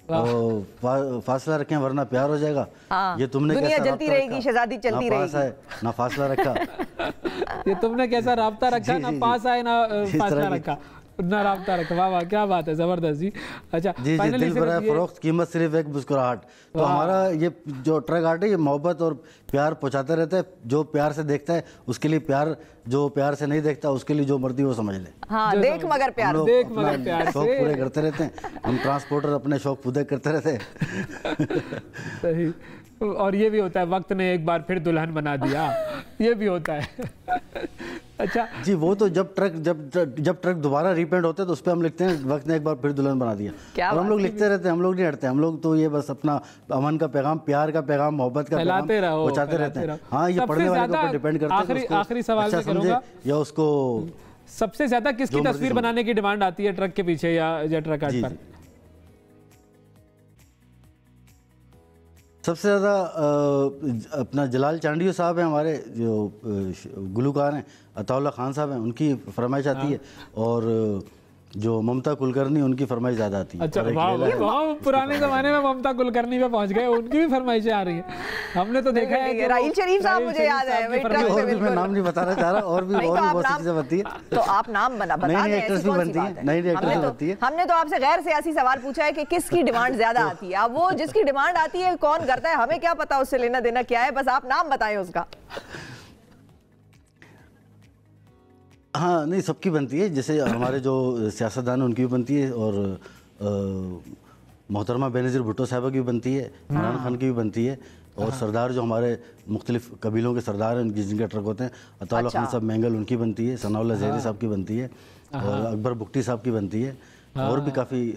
फासला रखें वरना प्यार हो जाएगा। ये तुमने दुनिया जलती रहेगी, शहजादी चलती रहेगी, ना फासला रखा। ये तुमने कैसा राब्ता रखा, ना पास आए ना फासला रखा, ना राब्ता रखा। वाह वाह, क्या बात है, जबरदस्त जी। अच्छा, जी दिल भरा फरोख्त, कीमत सिर्फ एक मुस्कुराहट। तो हमारा ये जो ट्रक आर्ट है ये मोहब्बत और प्यार पहुंचाता रहता है। जो प्यार से देखता है उसके लिए प्यार, जो प्यार से नहीं देखता उसके लिए जो मर्जी वो समझ ले। हाँ, देख मगर प्यार, देख मगर प्यार, शौक पूरे करते रहते हैं हम ट्रांसपोर्टर, अपने शौक पूरे करते रहते हैं। सही। और ये भी होता है वक्त ने एक बार फिर दुल्हन बना दिया, ये भी होता है। अच्छा जी, वो तो जब ट्रक दोबारा रीपेंट होते हैं तो उस पर हम लिखते हैं वक्त ने एक बार फिर दुल्हन बना दिया। और हम लोग लिखते रहते हैं, हम लोग नहीं हटते। हम लोग तो ये बस अपना अमन का पैगाम, प्यार का पैगाम, मोहब्बत का पैगाम पहुंचाते रहते हैं। हाँ, ये पढ़ने वाले के ऊपर डिपेंड करता है। आखिरी सवाल मैं करूंगा, या उसको सबसे ज्यादा किसकी तस्वीर बनाने की डिमांड आती है ट्रक के पीछे या ट्रक आर्ट पर? सबसे ज़्यादा अपना जलाल चांडियो साहब हैं, हमारे जो गुलूकार हैं, अताउल्ला खान साहब हैं, उनकी फरमाइश आती है। और जो ममता कुलकर्णी, उनकी फरमाइश ज़्यादा आती है। अच्छा, वाह, पुराने ज़माने में ममता कुलकर्णी पे पहुंच गए, उनकी भी फरमाइशें आ रही हैं। हमने तो देखा है कि राहील शरीफ साहब, मुझे याद है, और भी मैं नाम नहीं बताना चाह रहा, और भी बहुत सी चीज़ें बनती है। तो आप नाम बता दें, नई एक्ट्रेस भी बनती है, नई एक्ट्रेस बनती है। हमने तो आपसे गैर सियासी सवाल पूछा है कि किसकी डिमांड ज्यादा आती है। अब वो जिसकी डिमांड आती है कौन करता है, हमें क्या पता उससे लेना देना क्या है, बस आप नाम बताएं उसका। हाँ, नहीं सबकी बनती है। जैसे हमारे जो सियासतदान हैं उनकी भी बनती है, और मोहतरमा बेनज़ीर भुट्टो साहबा की भी बनती है, इमरान खान की भी बनती है, और सरदार जो हमारे मुख्तलिफ कबीलों के सरदार हैं जिनके ट्रक होते हैं, अताउल्ला खान साहब मैंगल, उनकी बनती है, सनाउल्लाह ज़हरी साहब की बनती है, और अकबर बुख्ती साहब की बनती है, और भी काफ़ी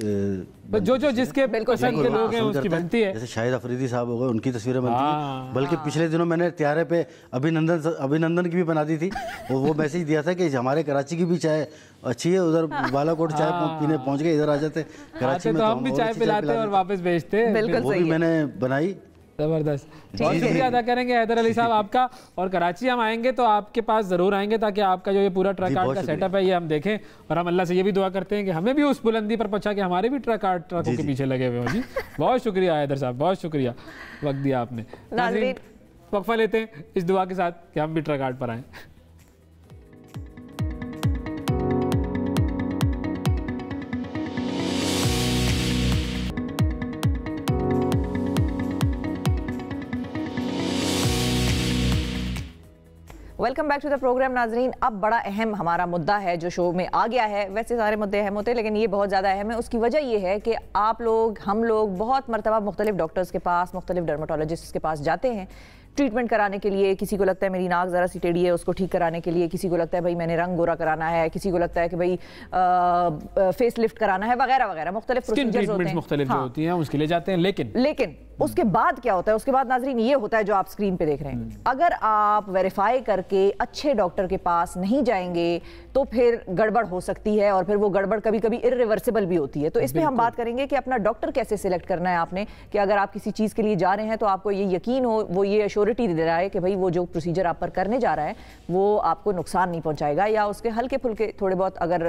जो जिसके पसंद के लोग हैं उसकी बनती है। जैसे शाहिद अफरीदी साहब हो गए, उनकी तस्वीरें बनती हैं। बल्कि पिछले दिनों मैंने त्यारे पे अभिनंदन की भी बना दी थी। वो मैसेज दिया था कि हमारे कराची की भी चाय अच्छी है, उधर बालाकोट चाय पीने पहुंच गए, इधर आ जाते कराची में, तो हम भी चाय पिलाते और वापस भेजते। वो भी मैंने बनाई। जबरदस्त, बहुत शुक्रिया अदा करेंगे हैदर अली साहब आपका। और कराची हम आएंगे तो आपके पास ज़रूर आएंगे ताकि आपका जो ये पूरा ट्रक आर्ट का सेटअप है ये हम देखें, और हम अल्लाह से ये भी दुआ करते हैं कि हमें भी उस बुलंदी पर पहुंचा के हमारे भी ट्रक आर्ट ट्रकों के पीछे लगे हुए हों। जी बहुत शुक्रिया हैदर साहब, बहुत शुक्रिया, वक्त दिया आपने। नाज़रीन, वक्फा लेते हैं इस दुआ के साथ कि हम भी ट्रक आर्ट पर आएँ। Welcome back to the programme नाजरीन। अब बड़ा अहम हमारा मुद्दा है जो शो में आ गया है। वैसे सारे मुद्दे अहम होते हैं लेकिन ये बहुत ज़्यादा अहम है। उसकी वजह ये है कि आप लोग, हम लोग बहुत मरतबा मुख्तलिफ डॉक्टर्स के पास, मुख्तलिफ डर्माटोलॉजिस्ट के पास जाते हैं ट्रीटमेंट कराने के लिए। किसी को लगता है मेरी नाक ज़रा सी टेढ़ी है, उसको ठीक कराने के लिए। किसी को लगता है भाई मैंने रंग गोरा कराना है। किसी को लगता है कि भाई फेस लिफ्ट कराना है, वगैरह वगैरह मुख्तलिफ प्रोसीजर्स होते हैं, मुख्तलिफ जो होती हैं उसके लिए जाते हैं। लेकिन उसके बाद क्या होता है? उसके बाद नाजरीन ये होता है जो आप स्क्रीन पे देख रहे हैं। अगर आप वेरीफाई करके अच्छे डॉक्टर के पास नहीं जाएंगे तो फिर गड़बड़ हो सकती है, और फिर वो गड़बड़ कभी कभी इर्रिवर्सिबल भी होती है। तो इस पे हम बात करेंगे कि अपना डॉक्टर कैसे सिलेक्ट करना है आपने, कि अगर आप किसी चीज़ के लिए जा रहे हैं तो आपको ये यकीन हो, वो ये एश्योरिटी दे रहा है कि भाई वो जो प्रोसीजर आप पर करने जा रहा है वो आपको नुकसान नहीं पहुंचाएगा, या उसके हल्के फुल्के थोड़े बहुत अगर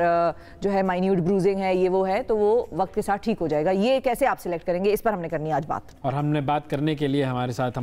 जो है माइन्यूट ब्रूजिंग है ये वो है तो वो वक्त के साथ ठीक हो जाएगा। ये कैसे आप सिलेक्ट करेंगे, इस पर हमने करनी आज बात। और हमने बात करने के लिए हमारे साथ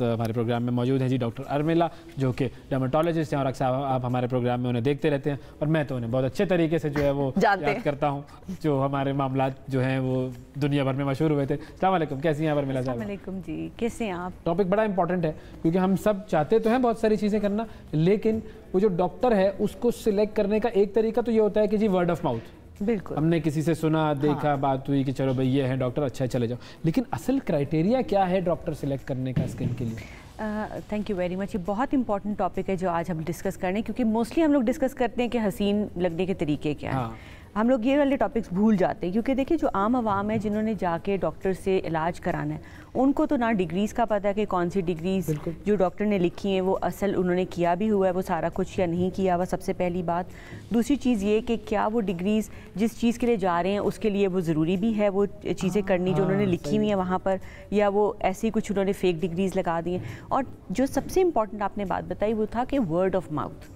हमारे प्रोग्राम में मौजूद हैं जी डॉक्टर अर्मिला, जो कि डर्मेटोलॉजिस्ट हैं और अक्सर आप हमारे प्रोग्राम में उन्हें देखते रहते हैं और मैं तो उन्हें बहुत अच्छे तरीके से जो है वो याद करता हूँ, जो हमारे मामला जो हैं वो दुनिया भर में मशहूर हुए थे। अस्सलाम वालेकुम, कैसी हैं अर्मिला साहब? अस्सलाम वालेकुम जी, कैसे हैं आप? टॉपिक बड़ा इंपॉर्टेंट है क्योंकि हम सब चाहते तो हैं बहुत सारी चीज़ें करना, लेकिन वो जो डॉक्टर है उसको सिलेक्ट करने का एक तरीका तो ये होता है कि जी वर्ड ऑफ माउथ, बिल्कुल हमने किसी से सुना, देखा, बात हुई कि चलो भाई ये है डॉक्टर, अच्छा है चले जाओ। लेकिन असल क्राइटेरिया क्या है डॉक्टर सिलेक्ट करने का स्किन के लिए? Thank you very much. ये बहुत इंपॉर्टेंट टॉपिक है जो आज हम डिस्कस कर रहे हैं, क्योंकि मोस्टली हम लोग डिस्कस करते हैं कि हसीन लगने के तरीके क्या हैं। हम लोग ये वाले टॉपिक्स भूल जाते हैं, क्योंकि देखिए जो आम आवाम है जिन्होंने जाके डॉक्टर से इलाज कराना है उनको तो ना डिग्रीज़ का पता है कि कौन सी डिग्रीज़ जो डॉक्टर ने लिखी हैं वो असल उन्होंने किया भी हुआ है वो सारा कुछ या नहीं किया हुआ, सबसे पहली बात। दूसरी चीज़ ये कि क्या वो डिग्रीज़ जिस चीज़ के लिए जा रहे हैं उसके लिए वो ज़रूरी भी है वो चीज़ें करनी जो उन्होंने लिखी हुई हैं वहाँ पर, या वो ऐसी कुछ उन्होंने फेक डिग्रीज़ लगा दी हैं। और जो सबसे इम्पॉर्टेंट आपने बात बताई वो था कि वर्ड ऑफ माउथ,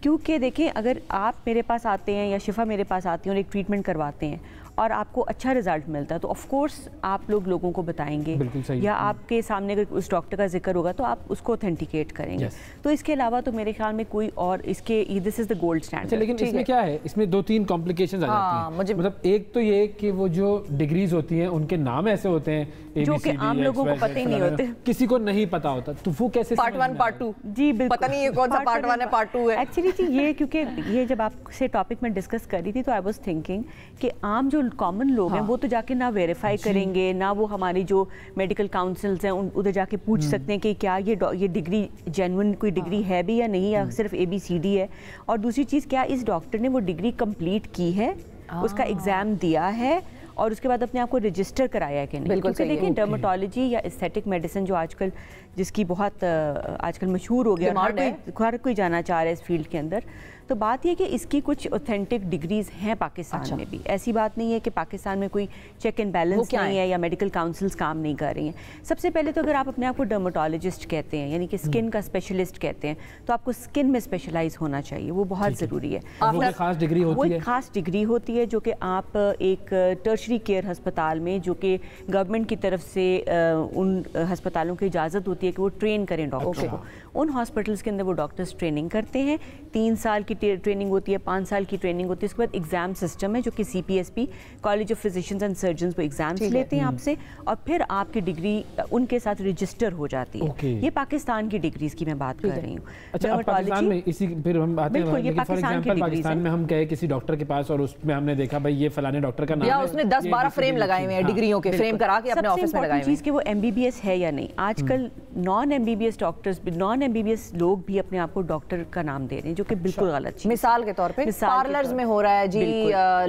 क्योंकि देखें अगर आप मेरे पास आते हैं या शिफा मेरे पास आती हैं और एक ट्रीटमेंट करवाते हैं और आपको अच्छा रिजल्ट मिलता है तो ऑफ कोर्स आप लोगों को बताएंगे, या आपके सामने अगर उस डॉक्टर का जिक्र होगा तो आप उसको ऑथेंटिकेट करेंगे। तो इसके अलावा तो मेरे ख्याल में कोई और इसके this is the gold standard. लेकिन इसमें क्या है, इसमें 2-3 कॉम्प्लिकेशंस आ जाती हैं। मतलब एक तो ये कि वो जो डिग्रीज होती हैं उनके नाम ऐसे होते हैं जो कि आम लोगों को पता ही नहीं होते, किसी को नहीं पता होता, तो वो कैसे पार्ट 1 पार्ट 2 जी बिल्कुल पता नहीं ये कौन सा पार्ट 1 है पार्ट 2 है एक्चुअली जी। ये क्योंकि ये जब आपसे टॉपिक में डिस्कस कर रही थी तो आई वाज थिंकिंग कि आम जो कॉमन लोग हैं वो तो जाके ना वेरीफाई करेंगे, ना वो हमारी जो मेडिकल काउंसिल्स हैं उधर जाके पूछ सकते हैं कि क्या ये डिग्री जेन्युइन कोई डिग्री है भी या नहीं, या सिर्फ ABCD है। और दूसरी चीज़, क्या इस डॉक्टर ने वो डिग्री कंप्लीट की है, उसका एग्ज़ाम दिया है और उसके बाद अपने आप को रजिस्टर कराया है कि नहीं। बिल्कुल क्योंकि देखिए डर्मेटोलॉजी या एस्थेटिक मेडिसिन जो आजकल जिसकी बहुत आजकल मशहूर हो गया, हर कोई जाना चाह रहा है इस फील्ड के अंदर, तो बात यह कि इसकी कुछ ऑथेंटिक डिग्रीज हैं पाकिस्तान में भी। ऐसी बात नहीं है कि पाकिस्तान में कोई चेक एंड बैलेंस नहीं है या मेडिकल काउंसिल्स काम नहीं कर रही हैं। सबसे पहले तो अगर आप अपने आप को डर्मेटोलॉजिस्ट कहते हैं यानी कि स्किन का स्पेशलिस्ट कहते हैं तो आपको स्किन में स्पेशलाइज होना चाहिए, वो बहुत ज़रूरी है। वो एक खास डिग्री होती है जो कि आप एक टर्शरी केयर अस्पताल में, जो कि गवर्नमेंट की तरफ से उन अस्पतालों की इजाज़त होती है कि वो ट्रेन करें डॉक्टरों को, उन हॉस्पिटल्स के अंदर वो डॉक्टर्स ट्रेनिंग करते हैं। 3 साल की ट्रेनिंग होती है, 5 साल की ट्रेनिंग होती है। उसके बाद एग्जाम सिस्टम है जो कि CPSP college of physicians and surgeons वो एग्जाम्स लेते हैं आपसे और फिर आपकी डिग्री उनके साथ रजिस्टर हो जाती है। ये पाकिस्तान की डिग्रीज की मैं बात कर रही हूँ। अच्छा, पाकिस्तान में इसी फिर हम बात पाकिस्तान में हम गए किसी डॉक्टर के पास और उसमें हमने देखा भाई ये फलाने डॉक्टर का नाम है, उसने 10-12 फ्रेम लगाए हुए हैं डिग्रियों के, फ्रेम करा के अपने ऑफिस में लगाए हुए हैं। चीज़ कि वो MBBS है या नहीं। आजकल non MBBS doctors, non MBBS लोग भी अपने आप को डॉक्टर का नाम दे रहे हैं, जो कि बिल्कुल गलत चीज़। मिसाल के तौर पे पार्लर्स में हो रहा है जी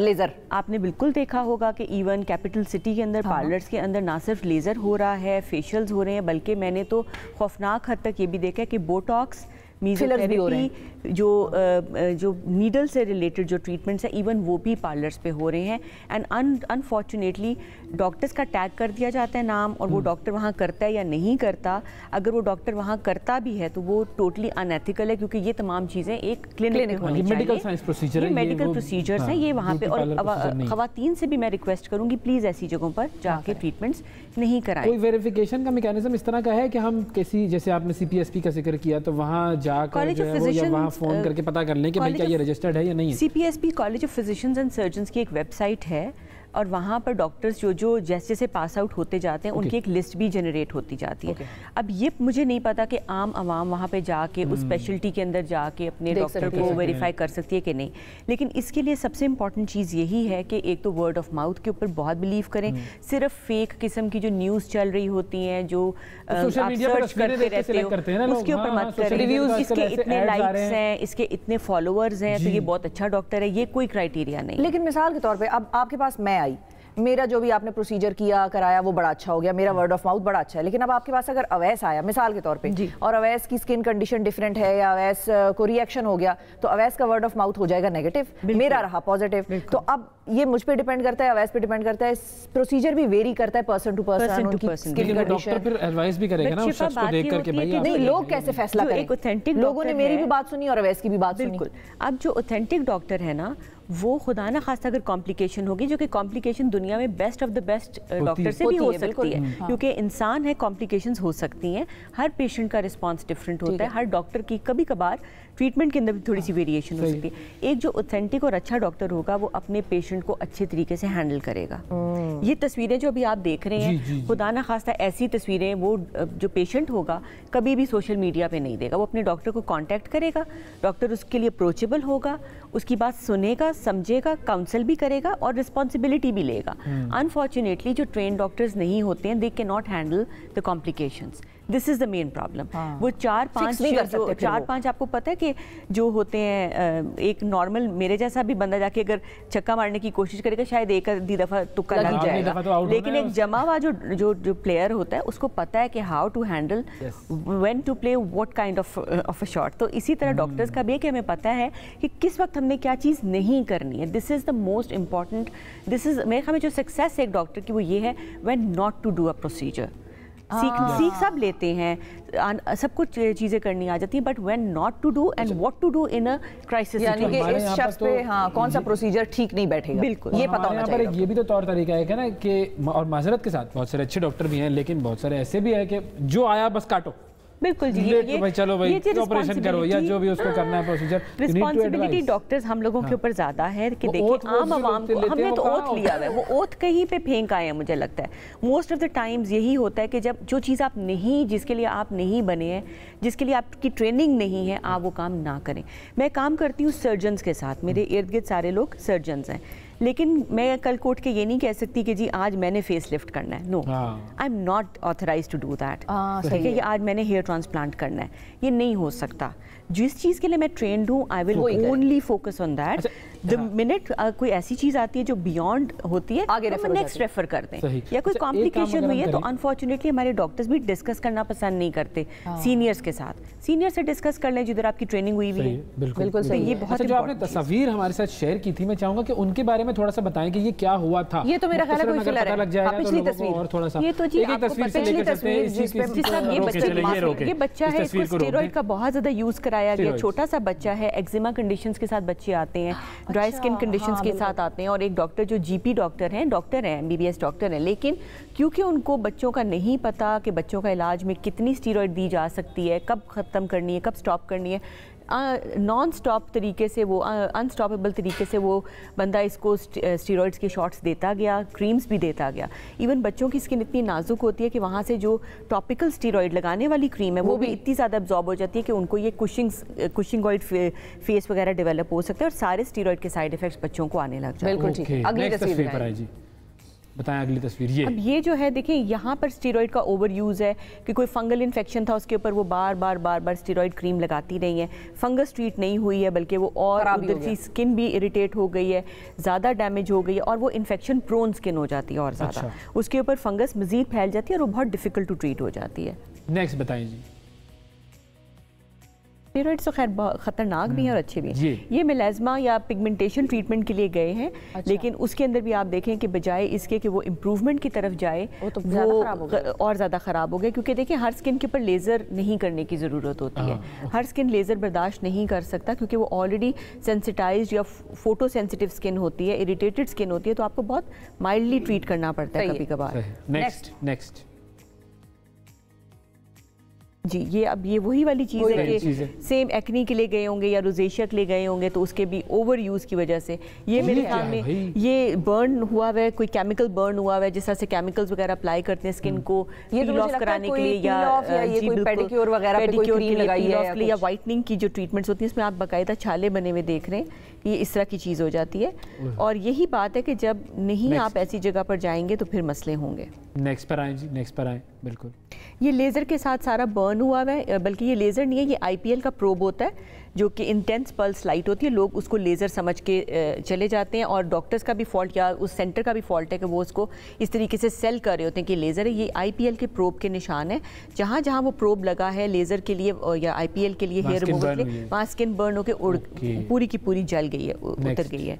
लेजर। आपने बिल्कुल देखा होगा कि इवन कैपिटल सिटी के अंदर पार्लर्स के अंदर ना सिर्फ लेजर हो रहा है, फेशियल्स हो रहे हैं, बल्कि मैंने तो खौफनाक हद तक ये भी देखा है कि बोटॉक्स, मेसोथेरेपी, जो नीडल से रिलेटेड जो ट्रीटमेंट्स हैं इवन वो भी पार्लर्स पे हो रहे हैं। एंड अनफॉर्चुनेटली डॉक्टर्स का टैग कर दिया जाता है नाम, और वो डॉक्टर वहाँ करता है या नहीं करता। अगर वो डॉक्टर वहाँ करता भी है तो वो टोटली अनएथिकल है, क्योंकि ये तमाम चीज़ें एक क्लिनिक में होनी चाहिए। मेडिकल साइंस प्रोसीजर है, मेडिकल प्रोसीजर्स हैं ये वहाँ पे। और ख़वातीन से भी मैं रिक्वेस्ट करूँगी प्लीज़ ऐसी जगहों पर जाके ट्रीटमेंट्स नहीं कराएं। कोई वेरिफिकेशन का मैकेनिज्म इस तरह का है कि हम किसी, जैसे आपने CPSP का जिक्र किया, तो वहाँ जाकर जो है वो या वहाँ फोन करके पता कर लें कि भाई क्या ये रजिस्टर्ड है या नहीं है। CPSP college of physicians and surgeons की एक वेबसाइट है और वहाँ पर डॉक्टर्स जो जैसे जैसे पास आउट होते जाते हैं उनकी एक लिस्ट भी जनरेट होती जाती है। अब ये मुझे नहीं पता कि आम आवाम वहाँ पे जाके उस स्पेशलिटी के अंदर जाके अपने डॉक्टर को वेरीफाई कर सकती है कि नहीं, लेकिन इसके लिए सबसे इंपॉर्टेंट चीज़ यही है कि एक तो वर्ड ऑफ माउथ के ऊपर बहुत बिलीव करें। सिर्फ फेक किस्म की जो न्यूज़ चल रही होती हैं, जो आप सर्च करते रहते हो, उसके ऊपर मत करें। इसके इतने लाइक्स हैं, इसके इतने फॉलोअर्स हैं, तो ये बहुत अच्छा डॉक्टर है, ये कोई क्राइटेरिया नहीं। लेकिन मिसाल के तौर पे अब आपके पास मैं आई, मेरा जो भी आपने प्रोसीजर किया कराया वो बड़ा अच्छा हो गया, मेरा वर्ड ऑफ माउथ बड़ा अच्छा है, लेकिन अब आपके पास अगर अवैस आया मिसाल के तौर पे और अवैस की स्किन कंडीशन डिफरेंट है या अवैस को रिएक्शन हो गया, तो अवैस का वर्ड ऑफ माउथ हो जाएगा नेगेटिव, मेरा रहा पॉजिटिव। तो अब ये मुझ पे डिपेंड करता है, अवैस पे डिपेंड करता है, प्रोसीजर भी वेरी करता है पर्सन टू पर्सन, उनकी स्किन कंडीशन। फिर एडवाइस भी करेगा ना उस शख्स को देख करके, भाई नहीं लोग कैसे फैसला करें? लोगों ने मेरी भी बात सुनी और अवैस की भी बात सुनी। बिल्कुल। अब जो ऑथेंटिक डॉक्टर है ना, वो खुदा ना खास्ता अगर कॉम्प्लिकेशन होगी, जो कि कॉम्प्लिकेशन दुनिया में best of the best doctor से भी हो सकती है, क्योंकि इंसान है, कॉम्प्लिकेशंस हो सकती हैं, हर पेशेंट का रिस्पांस डिफरेंट होता है, हर डॉक्टर की कभी कभार ट्रीटमेंट के अंदर भी थोड़ी सी वेरिएशन हो सकती है। एक जो ऑथेंटिक और अच्छा डॉक्टर होगा वो अपने पेशेंट को अच्छे तरीके से हैंडल करेगा। ये तस्वीरें जो अभी आप देख रहे हैं, खुदा ना खास्ता ऐसी तस्वीरें वो जो पेशेंट होगा कभी भी सोशल मीडिया पे नहीं देगा, वो अपने डॉक्टर को कांटेक्ट करेगा, डॉक्टर उसके लिए अप्रोचेबल होगा, उसकी बात सुनेगा, समझेगा, काउंसल भी करेगा और रिस्पॉन्सिबिलिटी भी लेगा। अनफॉर्चुनेटली जो ट्रेन डॉक्टर्स नहीं होते हैं, they can not handle the complications. This is the main problem. वो चार पांच आपको पता है कि जो होते हैं, एक नॉर्मल मेरे जैसा भी बंदा जाके अगर छक्का मारने की कोशिश करेगा शायद एक आधी दफा तुक्का लग जाएगा, लेकिन एक जमा हुआ जो प्लेयर होता है उसको पता है कि how to handle, when to play what kind of a shot. तो इसी तरह डॉक्टर्स का भी है कि हमें पता है कि किस वक्त हमने क्या चीज़ नहीं करनी है। This is the most important, this is मेरे ख्याल में जो सक्सेस है एक डॉक्टर की वो ये है when not to do a procedure. सीख सब लेते हैं, सब कुछ चीजें करनी आ जाती हैं, but when not to do and what to do in a crisis, यानी कि इस शख्स पे कौन सा प्रोसीजर ठीक नहीं बैठेगा, बिल्कुल ये पता होना चाहिए। ये भी तो तौर तरीका है ना कि, और माजरत के साथ बहुत सारे अच्छे डॉक्टर भी हैं, लेकिन बहुत सारे ऐसे भी है कि जो आया बस काटो। बिल्कुल जी, ये भाई चलो भाई ऑपरेशन करो या जो भी उसको करना है प्रोसीजर। रिस्पांसिबिलिटी डॉक्टर्स हम लोगों के ऊपर ज्यादा है कि देखिए आम आवाम को हमने तो ओथ लिया है, वो ओथ कहीं पे फेंक आए हैं। मुझे लगता है मोस्ट ऑफ द टाइम्स यही होता है कि जब जो चीज़ आप नहीं, जिसके लिए आप नहीं बने हैं, जिसके लिए आपकी ट्रेनिंग नहीं है, आप वो काम ना करें। मैं काम करती हूँ सर्जन्स के साथ, मेरे इर्द गिर्द सारे लोग सर्जन्स हैं, लेकिन मैं कल कोट के ये नहीं कह सकती कि जी आज मैंने फेस लिफ्ट करना है। No, I am not authorise to do that. ठीक है, कि आज मैंने हेयर ट्रांसप्लांट करना है, ये नहीं हो सकता। जिस चीज़ के लिए मैं ट्रेंड हूँ I will only focus on that. The minute कोई ऐसी चीज़ आती है जो बियॉन्ड होती है, आगे नेक्स्ट रेफर कर दें, या कोई कॉम्प्लिकेशन हुई है तो अनफॉर्चुनेटली हमारे डॉक्टर्स भी डिस्कस करना पसंद नहीं करते सीनियर्स के साथ। सीनियर से डिस्कस कर लें जिधर आपकी ट्रेनिंग हुई हुई है। बिल्कुल सही। ये बहुत जो आपने तस्वीर हमारे साथ शेयर की थी, मैं चाहूंगा कि उनके बारे में थोड़ा सा बताएं कि ये क्या हुआ था। ये तो मेरा ख्याल है कोई फिलर है, लग जाएगा पिछली तस्वीर और थोड़ा सा, ये तो जी एक तस्वीर से लेकर चलते हैं। ये बच्चा है, इसको स्टेरॉइड का बहुत ज्यादा यूज कराया गया, छोटा सा बच्चा है, एक्जिमा कंडीशंस के साथ बच्चे आते हैं, ड्राई स्किन कंडीशंस के साथ आते हैं, और एक डॉक्टर जो जीपी डॉक्टर हैं एमबीबीएस डॉक्टर हैं, लेकिन क्योंकि उनको बच्चों का नहीं पता कि बच्चों का इलाज में कितनी स्टेरॉइड दी जा सकती है, कब ख़त्म करनी है, कब स्टॉप करनी है, नॉन स्टॉप तरीके से वो अनस्टॉपेबल तरीके से वो बंदा इसको स्टेरॉइड्स के शॉट्स देता गया, क्रीम्स भी देता गया। इवन बच्चों की स्किन इतनी नाजुक होती है कि वहाँ से जो टॉपिकल स्टेरॉइड लगाने वाली क्रीम है वो भी इतनी ज़्यादा एब्जॉर्ब हो जाती है कि उनको ये कुशिंगॉइड फेस वगैरह डेवलप हो सकता है, और सारे स्टेरॉइड के साइड इफेक्ट्स बच्चों को आने लग जाते हैं। बिल्कुल ठीक। अगली तस्वीर पर आइए जी, बताएं अगली तस्वीर। ये अब ये जो है देखिए, यहाँ पर स्टेरॉइड का ओवर यूज़ है कि कोई फंगल इन्फेक्शन था उसके ऊपर वो बार बार स्टेरॉइड क्रीम लगाती रही है, फंगस ट्रीट नहीं हुई है बल्कि वो और उधर की स्किन भी इरिटेट हो गई है, ज़्यादा डैमेज हो गई है, और वो इन्फेक्शन प्रोन स्किन हो जाती है और ज़्यादा उसके ऊपर फंगस मज़ीद फैल जाती है और वो बहुत डिफिकल्ट टू ट्रीट हो जाती है। नेक्स्ट बताएं जी। स्टेरॉइड्स तो खैर खतरनाक भी हैं और अच्छे भी हैं। ये मेलाज्मा या पिगमेंटेशन ट्रीटमेंट के लिए गए हैं, लेकिन उसके अंदर भी आप देखें कि बजाय इसके कि वो इम्प्रूवमेंट की तरफ जाए वो और ज़्यादा ख़राब हो गए, क्योंकि देखिए हर स्किन के ऊपर लेज़र नहीं करने की ज़रूरत होती है, हर स्किन लेज़र बर्दाश्त नहीं कर सकता क्योंकि वो ऑलरेडी सेंसिटाइज्ड या फोटो सेंसिटिव स्किन होती है, इरिटेटेड स्किन होती है, तो आपको बहुत माइल्डली ट्रीट करना पड़ता है कभी कभार। नेक्स्ट जी, ये अब ये वही वाली चीज़ है कि सेम एक्नी के लिए गए होंगे या रोजेशिया के लिए गए होंगे, तो उसके भी ओवर यूज़ की वजह से ये मेरे ख्याल में ये बर्न हुआ हुआ है, कोई केमिकल बर्न हुआ हुआ है, जिस तरह से केमिकल्स वगैरह अप्लाई करते हैं स्किन को पील ऑफ कराने के लिए या पेडिक्योर वगैरह पे कोई क्रीम लगाई है या वाइटनिंग की जो ट्रीटमेंट्स होती है उसमें आप बाकायदा छाले बने हुए देख रहे हैं, ये इस तरह की चीज़ हो जाती है। और यही बात है कि जब नहीं आप ऐसी जगह पर जाएंगे तो फिर मसले होंगे। नेक्स्ट पर आए जी, नेक्स्ट पर आए। बिल्कुल ये लेज़र के साथ सारा बर्न हुआ है, बल्कि ये लेज़र नहीं है, ये IPL का प्रोब होता है जो कि इंटेंस पल्स लाइट होती है, लोग उसको लेज़र समझ के चले जाते हैं और डॉक्टर्स का भी फॉल्ट या उस सेंटर का भी फॉल्ट है कि वो उसको इस तरीके से सेल कर रहे होते हैं कि लेज़र है। ये IPL के प्रोब के निशान है, जहाँ जहाँ वो प्रोब लगा है लेज़र के लिए या IPL के लिए, हेयर रिमूवल के लिए, वहाँ स्किन बर्न होकर पूरी की पूरी जल गई है, उतर गई है।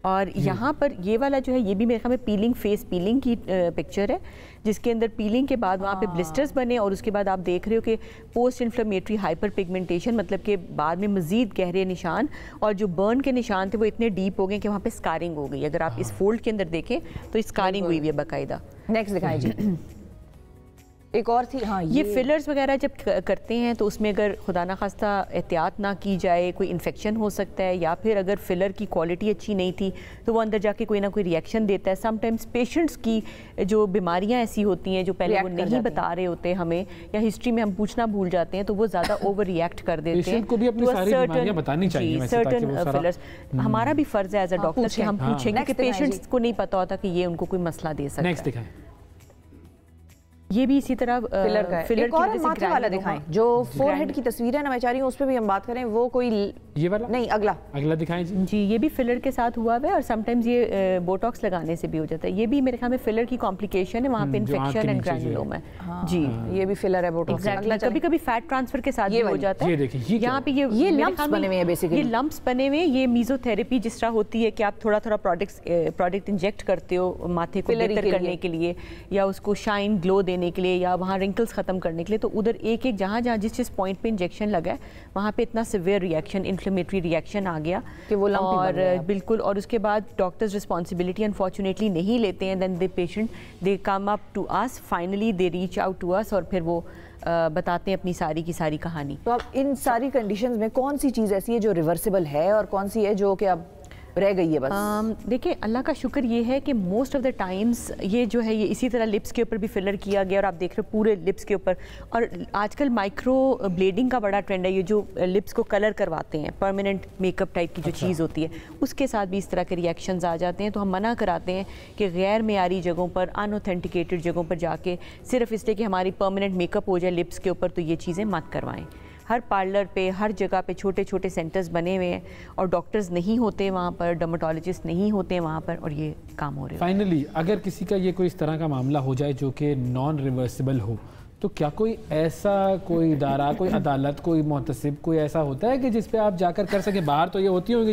और यहाँ पर ये वाला जो है ये भी मेरे ख्याल में पीलिंग, फेस पीलिंग की पिक्चर है, जिसके अंदर पीलिंग के बाद वहाँ पे ब्लिस्टर्स बने और उसके बाद आप देख रहे हो कि पोस्ट इन्फ्लेमेटरी हाइपर पिगमेंटेशन, मतलब कि बाद में मज़ीद गहरे निशान, और जो बर्न के निशान थे वो इतने डीप हो गए कि वहाँ पे स्कारिंग हो गई। अगर आप इस फोल्ड के अंदर देखें तो स्कारिंग हुई हुई है बाकायदा। नेक्स्ट दिखाएं जी। एक और थी, हाँ, ये फिलर्स वगैरह जब करते हैं तो उसमें अगर खुदा ना खास्ता एहतियात ना की जाए कोई इन्फेक्शन हो सकता है, या फिर अगर फिलर की क्वालिटी अच्छी नहीं थी तो वो अंदर जाके कोई ना कोई रिएक्शन देता है। समटाइम्स पेशेंट्स की जो बीमारियां ऐसी होती हैं जो पहले वो नहीं बता रहे होते हमें, या हिस्ट्री में हम पूछना भूल जाते हैं, तो वो ज़्यादा ओवर रिएक्ट कर देते हैं। सर्टन फिलर्स हमारा भी फ़र्ज़ है एज अ डॉक्टर कि हम पूछेंगे कि पेशेंट्स को नहीं पता होता कि ये उनको कोई मसला दे सकता है। ये भी इसी तरह फिलर का है। फिलर एक और माथे वाला दिखाएं, जो फोरहेड की तस्वीर है ना, मैं चाह रही हूँ उस पर भी हम बात करें। वो कोई ये वाला नहीं, अगला दिखाएं जी। जी, ये भी फिलर के साथ हुआ है और समटाइम्स ये बोटॉक्स लगाने से भी हो जाता है। ये भी मेरे ख्याल में फिलर की कॉम्प्लिकेशन है, वहाँ पे इन्फेक्शन एंड ग्रैनुलोमा है जी। ये भी फिलर है बोटॉक्स। कभी कभी फैट ट्रांसफर के साथ भी हो जाता है। यहाँ पे ये लम्प्स बने हुए हैं बेसिकली, ये लम्प्स बने हुए। ये मीजोथेरेपी जिस तरह होती है कि आप थोड़ा थोड़ा प्रोडक्ट इंजेक्ट करते हो माथे को बेहतर करने के लिए, या उसको शाइन ग्लो देने के लिए, या वहाँ रिंकल्स खत्म करने के लिए, तो उधर एक एक जहाँ जिस पॉइंट पे इंजेक्शन लगा है वहाँ पे इतना सिवियर रिएक्शन, इन्फ्लेमेटरी रिएक्शन आ गया कि वो और बिल्कुल। और उसके बाद डॉक्टर्स रिस्पॉन्सिबिलिटी अनफॉर्चुनेटली नहीं लेते हैं। Then the patient they come up to us, finally they reach out to us, और फिर वो बताते हैं अपनी सारी की सारी कहानी। तो अब इन सारी कंडीशंस में कौन सी चीज़ ऐसी है जो रिवर्सिबल है और कौन सी है जो कि अब रह गई है बस? देखिए, अल्लाह का शुक्र ये है कि मोस्ट ऑफ द टाइम्स ये जो है ये इसी तरह लिप्स के ऊपर भी फिलर किया गया, और आप देख रहे हो पूरे लिप्स के ऊपर। और आजकल माइक्रो ब्लेडिंग का बड़ा ट्रेंड है, ये जो लिप्स को कलर करवाते हैं, परमानेंट मेकअप टाइप की जो चीज़ होती है, उसके साथ भी इस तरह के रिएक्शंस आ जाते हैं। तो हम मना कराते हैं कि गैर मेयारी जगहों पर, अनऑथेंटिकेटेड जगहों पर जाके सिर्फ इसलिए कि हमारी परमानेंट मेकअप हो जाए लिप्स के ऊपर, तो ये चीज़ें मत करवाएं। हर पार्लर पे, हर जगह पे छोटे छोटे सेंटर्स बने हुए हैं और डॉक्टर्स नहीं होते वहाँ पर, डर्मेटोलॉजिस्ट नहीं होते वहाँ पर, और ये काम हो रहे हैं। फाइनली अगर किसी का ये कोई इस तरह का मामला हो जाए जो कि नॉन रिवर्सिबल हो, तो क्या कोई ऐसा कोई इदारा, कोई अदालत, कोई मुहतसिब, कोई ऐसा होता है कि जिस पे आप जाकर कर सके? बाहर तो ये होती होगी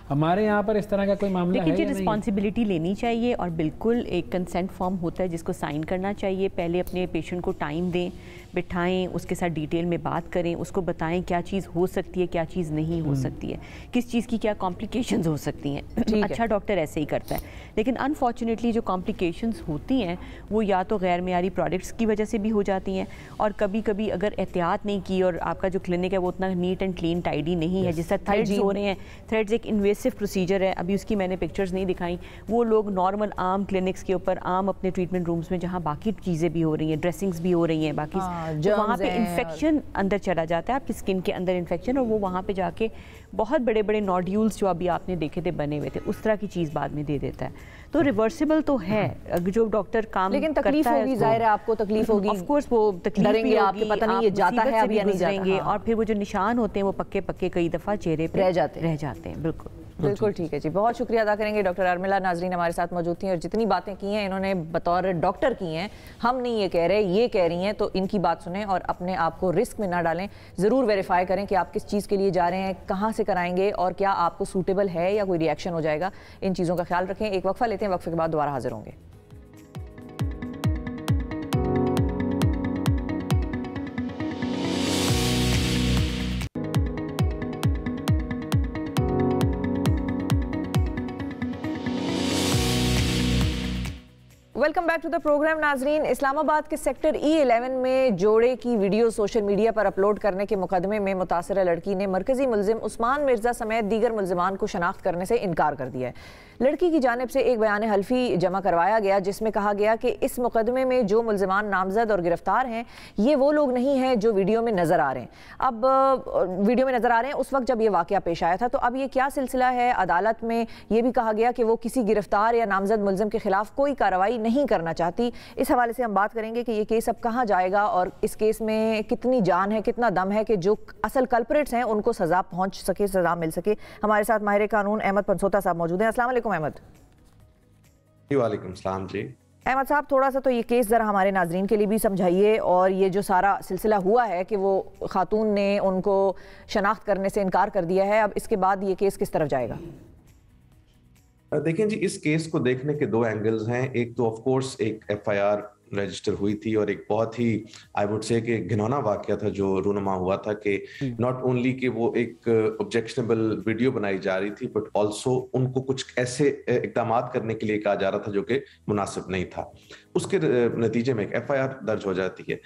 हमारे यहाँ पर इस तरह का कोई मामला है? देखिए, रिस्पॉन्सिबिलिटी लेनी चाहिए और बिल्कुल एक कंसेंट फॉर्म होता है जिसको साइन करना चाहिए। पहले अपने पेशेंट को टाइम दें, बिठाएं, उसके साथ डिटेल में बात करें, उसको बताएं क्या चीज़ हो सकती है, क्या चीज़ नहीं हो सकती है, किस चीज़ की क्या कॉम्प्लिकेशंस हो सकती हैं। अच्छा डॉक्टर ऐसे ही करता है। लेकिन अनफॉर्चुनेटली जो कॉम्प्लिकेशंस होती हैं वो या तो गैर मेयारी प्रोडक्ट्स की वजह से भी हो जाती हैं, और कभी कभी अगर एहतियात नहीं की और आपका जो क्लिनिक है वो उतना नीट एंड क्लीन टाइडी नहीं है, जिससे थ्रेड्स हो रहे हैं। थ्रेड्स एक इन्वेसिव प्रोसीजर है, अभी उसकी मैंने पिक्चर्स नहीं दिखाई। वो लोग नॉर्मल आम क्लिनिक्स के ऊपर, आम अपने ट्रीटमेंट रूम्स में जहाँ बाकी चीज़ें भी हो रही हैं, ड्रेसिंग्स भी हो रही हैं बाकी, तो वहाँ पे इन्फेक्शन अंदर चला जाता है, आपकी स्किन के अंदर इन्फेक्शन, और वो वहाँ पे जाके बहुत बड़े बड़े नोड्यूल्स जो अभी आपने देखे थे बने हुए थे, उस तरह की चीज़ बाद में दे देता है। तो रिवर्सिबल तो है जो डॉक्टर काम, लेकिन तकलीफ होगी, जाहिर है आपको तकलीफ होगी, ऑफ कोर्स वो तकलीफ भी होगी, पता नहीं ये जाता है अभी या नहीं जाएंगे, और फिर वो जो निशान होते हैं वो पक्के पक्के कई दफ़ा चेहरे पे रह जाते हैं। बिल्कुल बिल्कुल ठीक है जी, बहुत शुक्रिया अदा करेंगे डॉक्टर अर्मिला नाजरीन हमारे साथ मौजूद थी और जितनी बातें की हैं इन्होंने बतौर डॉक्टर की हैं, हम नहीं ये कह रहे, ये कह रही हैं, तो इनकी बात सुने और अपने आप को रिस्क में ना डालें। ज़रूर वेरीफाई करें कि आप किस चीज़ के लिए जा रहे हैं, कहाँ से कराएंगे और क्या आपको सूटेबल है या कोई रिएक्शन हो जाएगा। इन चीज़ों का ख्याल रखें। एक वक्फा लेते हैं, वक्फे के बाद दोबारा हाजिर होंगे। Welcome back to the programme नाजरीन। इस्लामाबाद के सेक्टर E11 में जोड़े की वीडियो सोशल मीडिया पर अपलोड करने के मुकदमे में मुतासरा लड़की ने मरकजी मुलजिम उस्मान मिर्जा समेत दीगर मुलजिमान को शनाख्त करने से इनकार कर दिया है। लड़की की जानिब से एक बयान हल्फी जमा करवाया गया जिसमें कहा गया कि इस मुकदमे में जो मुलजिमान नामजद और गिरफ्तार हैं ये वो लोग नहीं हैं जो वीडियो में नज़र आ रहे हैं। अब वीडियो में नज़र आ रहे हैं उस वक्त जब ये वाक़या पेश आया था। तो अब ये क्या सिलसिला है? अदालत में ये भी कहा गया कि वो किसी गिरफ्तार या नामजद मुलजिम के खिलाफ कोई कार्रवाई नहीं करना चाहती। इस हवाले से हम बात करेंगे कि ये केस अब कहाँ जाएगा और इस केस में कितनी जान है, कितना दम है कि जो असल कल्प्रिट्स हैं उनको सज़ा पहुँच सके, सज़ा मिल सके। हमारे साथ माहिर कानून अहमद पंसोता साहब मौजूद हैं। अस्सलाम वालेकुम अहमद। वालेकुम सलाम जी। अहमद साहब, थोड़ा सा तो ये केस ज़रा हमारे नाजरीन के लिए भी समझाइए और ये जो सारा सिलसिला हुआ है कि वो खातून ने उनको शनाख्त करने से इनकार कर दिया है, अब इसके बाद ये केस किस तरफ जाएगा? देखें जी, इस केस को देखने के दो एंगल्स हैं। एक तो ऑफ कोर्स एक FIR रजिस्टर हुई थी और एक बहुत ही आई वुड से कि घिनौना वाकया था जो रूनुमा हुआ था कि नॉट ओनली कि वो एक ऑब्जेक्शनेबल वीडियो बनाई जा रही थी बट ऑल्सो उनको कुछ ऐसे इकदाम करने के लिए कहा जा रहा था जो कि मुनासिब नहीं था। उसके नतीजे में एक FIR दर्ज हो जाती है।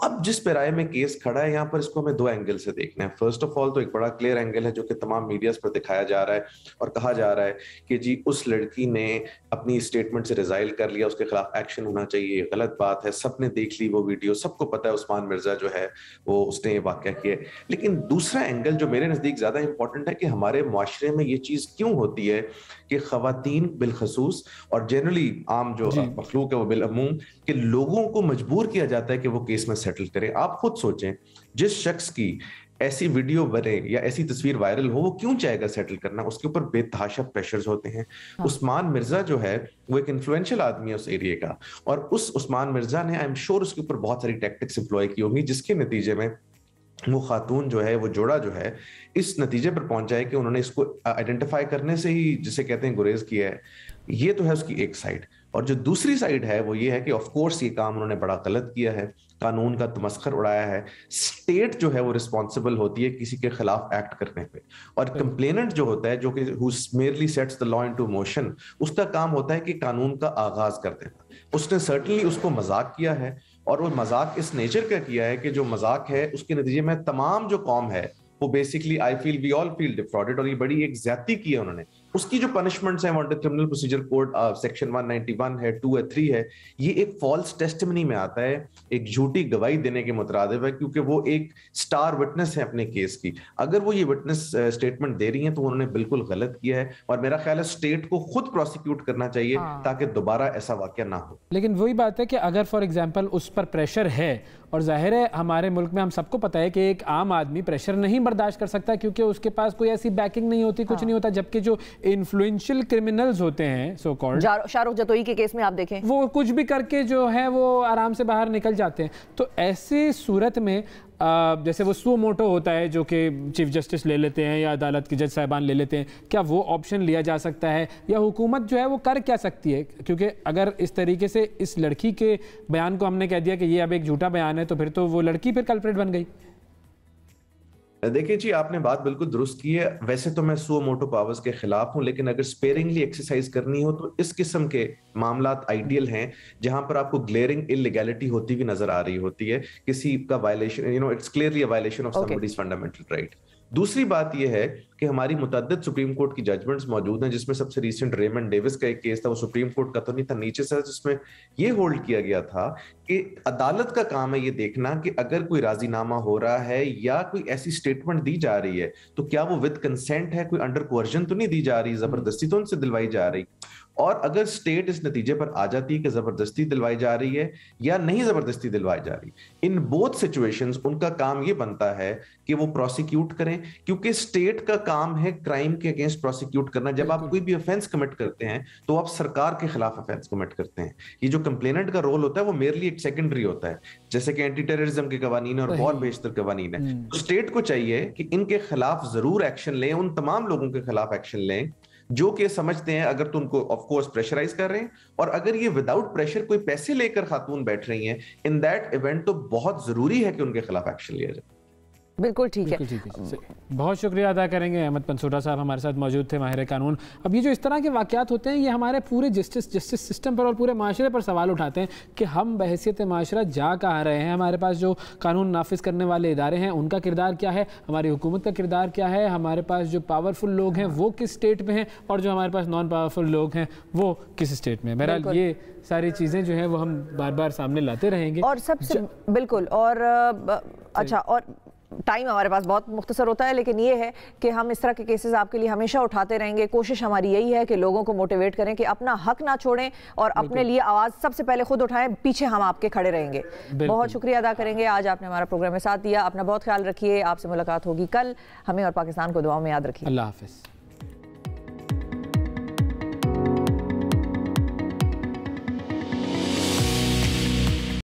अब जिस पैराए में केस खड़ा है यहाँ पर इसको हमें दो एंगल से देखना है। फर्स्ट ऑफ ऑल तो एक बड़ा क्लियर एंगल है जो कि तमाम मीडियाज पर दिखाया जा रहा है और कहा जा रहा है कि जी उस लड़की ने अपनी स्टेटमेंट से रिजाइल कर लिया, उसके खिलाफ एक्शन होना चाहिए। गलत बात है, सबने देख ली वो वीडियो, सबको पता है उस्मान मिर्जा जो है वो उसने ये वाकया किया। लेकिन दूसरा एंगल जो मेरे नजदीक ज्यादा इंपॉर्टेंट है कि हमारे मुआशरे में ये चीज क्यों होती है कि खवातीन बिलखसूस और जनरली आम जो मखलूक है वो बिलअमूम कि लोगों को मजबूर किया जाता है कि वो केस में सेटल करें। आप खुद सोचें, जिस शख्स की ऐसी वीडियो बने या ऐसी तस्वीर वायरल हो वो क्यों चाहेगा सेटल करना? उसके ऊपर बेतहाशा प्रेशर्स होते हैं। उस्मान मिर्जा जो है वो एक इन्फ्लुएंशियल आदमी है उस एरिया का और उस उस्मान मिर्जा ने आई एम श्योर उसके ऊपर बहुत सारी टैक्टिक्स एम्प्लॉय की होंगी जिसके नतीजे में वो खातून जो है, वो जोड़ा जो है, इस नतीजे पर पहुंच जाए कि उन्होंने इसको आइडेंटिफाई करने से ही जिसे कहते हैं गुरेज किया है। ये तो है उसकी एक साइड। और जो दूसरी साइड है वो ये है कि ऑफ कोर्स ये काम उन्होंने बड़ा गलत किया है, कानून का तमस्खर उड़ाया है। स्टेट जो है वो रिस्पॉन्सिबल होती है किसी के खिलाफ एक्ट करने पे और कंप्लेनेंट जो होता है जो कि who merely sets the law into motion, उसका काम होता है कि कानून का आगाज कर देना। उसने सर्टनली उसको मजाक किया है और वो मजाक इस नेचर का किया है कि जो मजाक है उसके नतीजे में तमाम जो कौम है वो basically I feel we all feel defrauded और ये बड़ी एक ज्यादती की है उन्होंने। उसकी जो पनिशमेंट्स हैं under criminal procedure code section 191 है, 2 है, 3 है, ये एक फॉल्स टेस्टिमनी में आता है, एक झूठी गवाही देने के मुतरादिफ है क्योंकि वो एक स्टार विटनेस है अपने केस की। अगर वो ये विटनेस स्टेटमेंट दे रही हैं तो उन्होंने बिल्कुल गलत किया है और मेरा ख्याल है स्टेट को खुद प्रोसिक्यूट करना चाहिए ताकि दोबारा ऐसा वाकया ना हो। लेकिन वही बात है कि अगर फॉर एग्जाम्पल उस पर प्रेशर है और जाहिर है हमारे मुल्क में हम सबको पता है कि एक आम आदमी प्रेशर नहीं बर्दाश्त कर सकता क्योंकि उसके पास कोई ऐसी बैकिंग नहीं होती, कुछ नहीं होता, जबकि जो इन्फ्लुएंशियल क्रिमिनल्स होते हैं सो कॉल्ड, शाहरुख जतोई के केस में आप देखें वो कुछ भी करके जो है वो आराम से बाहर निकल जाते हैं। तो ऐसी सूरत में जैसे वो सुओ मोटो होता है जो कि चीफ जस्टिस ले लेते हैं या अदालत के जज साहिबान ले लेते हैं, क्या वो ऑप्शन लिया जा सकता है या हुकूमत जो है वो कर क्या सकती है? क्योंकि अगर इस तरीके से इस लड़की के बयान को हमने कह दिया कि ये अब एक झूठा बयान है तो फिर तो वो लड़की फिर कल्प्रिट बन गई। देखिए जी, आपने बात बिल्कुल दुरुस्त की है। वैसे तो मैं सुओ मोटो पावर्स के खिलाफ हूं, लेकिन अगर स्पेयरिंगली एक्सरसाइज करनी हो तो इस किस्म के मामलात आइडियल हैं जहां पर आपको ग्लेयरिंग इलीगैलिटी होती हुई नजर आ रही होती है, किसी का violation, you know, it's clearly a violation of somebody's fundamental right. दूसरी बात यह है कि हमारी मुतअद्दिद सुप्रीम कोर्ट की जजमेंट्स मौजूद हैं जिसमें सबसे रिसेंट रेमंड डेविस का एक केस था, वो सुप्रीम कोर्ट का तो नहीं था, नीचे से, जिसमें यह होल्ड किया गया था कि अदालत का काम है ये देखना कि अगर कोई राजीनामा हो रहा है या कोई ऐसी स्टेटमेंट दी जा रही है तो क्या वो विद कंसेंट है, कोई अंडर कोर्जन तो नहीं दी जा रही, जबरदस्ती तो उनसे दिलवाई जा रही। और अगर स्टेट इस नतीजे पर आ जाती है कि जबरदस्ती दिलवाई जा रही है या नहीं जबरदस्ती दिलवाई जा रही, इन बोथ सिचुएशंस उनका काम ये बनता है कि वो प्रोसिक्यूट करें, क्योंकि स्टेट का काम है क्राइम के अगेंस्ट प्रोसिक्यूट करना। जब आप कोई भी ऑफेंस कमिट करते हैं तो आप सरकार के खिलाफ ऑफेंस कमिट करते हैं। ये जो कंप्लेनेंट का रोल होता है वो मेरली एक सेकेंडरी होता है, जैसे कि एंटी टेररिज्म के कवानीन और बहुत बेशतर कवानीन है। तो स्टेट को चाहिए कि इनके खिलाफ जरूर एक्शन लें, उन तमाम लोगों के खिलाफ एक्शन लें जो कि समझते हैं अगर तो उनको ऑफ कोर्स प्रेशराइज कर रहे हैं, और अगर ये विदाउट प्रेशर कोई पैसे लेकर खातून बैठ रही हैं, इन दैट इवेंट तो बहुत जरूरी है कि उनके खिलाफ एक्शन लिया जाए। बिल्कुल ठीक है। बहुत शुक्रिया अदा करेंगे अहमद पंसूरा साहब, हमारे साथ मौजूद थे, माहिर कानून। अब ये जो इस तरह के वाक़यात होते हैं, ये हमारे पूरे जस्टिस सिस्टम पर और पूरे माशरे पर सवाल उठाते हैं कि हम बहैसियत माशरा जा कहाँ रहे हैं। हमारे पास जो कानून नाफिज करने वाले इदारे हैं उनका किरदार क्या है, हमारी हुकूमत का किरदार क्या है, हमारे पास जो पावरफुल लोग हैं वो किस स्टेट में हैं, और जो हमारे पास नॉन पावरफुल लोग हैं वो किस स्टेट में। बहरहाल ये सारी चीज़ें जो हैं वो हम बार बार सामने लाते रहेंगे। और सबसे बिल्कुल, और अच्छा, और टाइम हमारे पास बहुत मुख्तसर होता है, लेकिन ये है कि हम इस तरह के केसेस आपके लिए हमेशा उठाते रहेंगे। कोशिश हमारी यही है कि लोगों को मोटिवेट करें कि अपना हक ना छोड़ें और अपने लिए आवाज़ सबसे पहले खुद उठाएं, पीछे हम आपके खड़े रहेंगे। बहुत शुक्रिया अदा करेंगे, आज आपने हमारा प्रोग्राम में साथ दिया। अपना बहुत ख्याल रखिए, आपसे मुलाकात होगी कल। हमें और पाकिस्तान को दुआओं में याद रखिए। अल्लाह हाफ़िज़।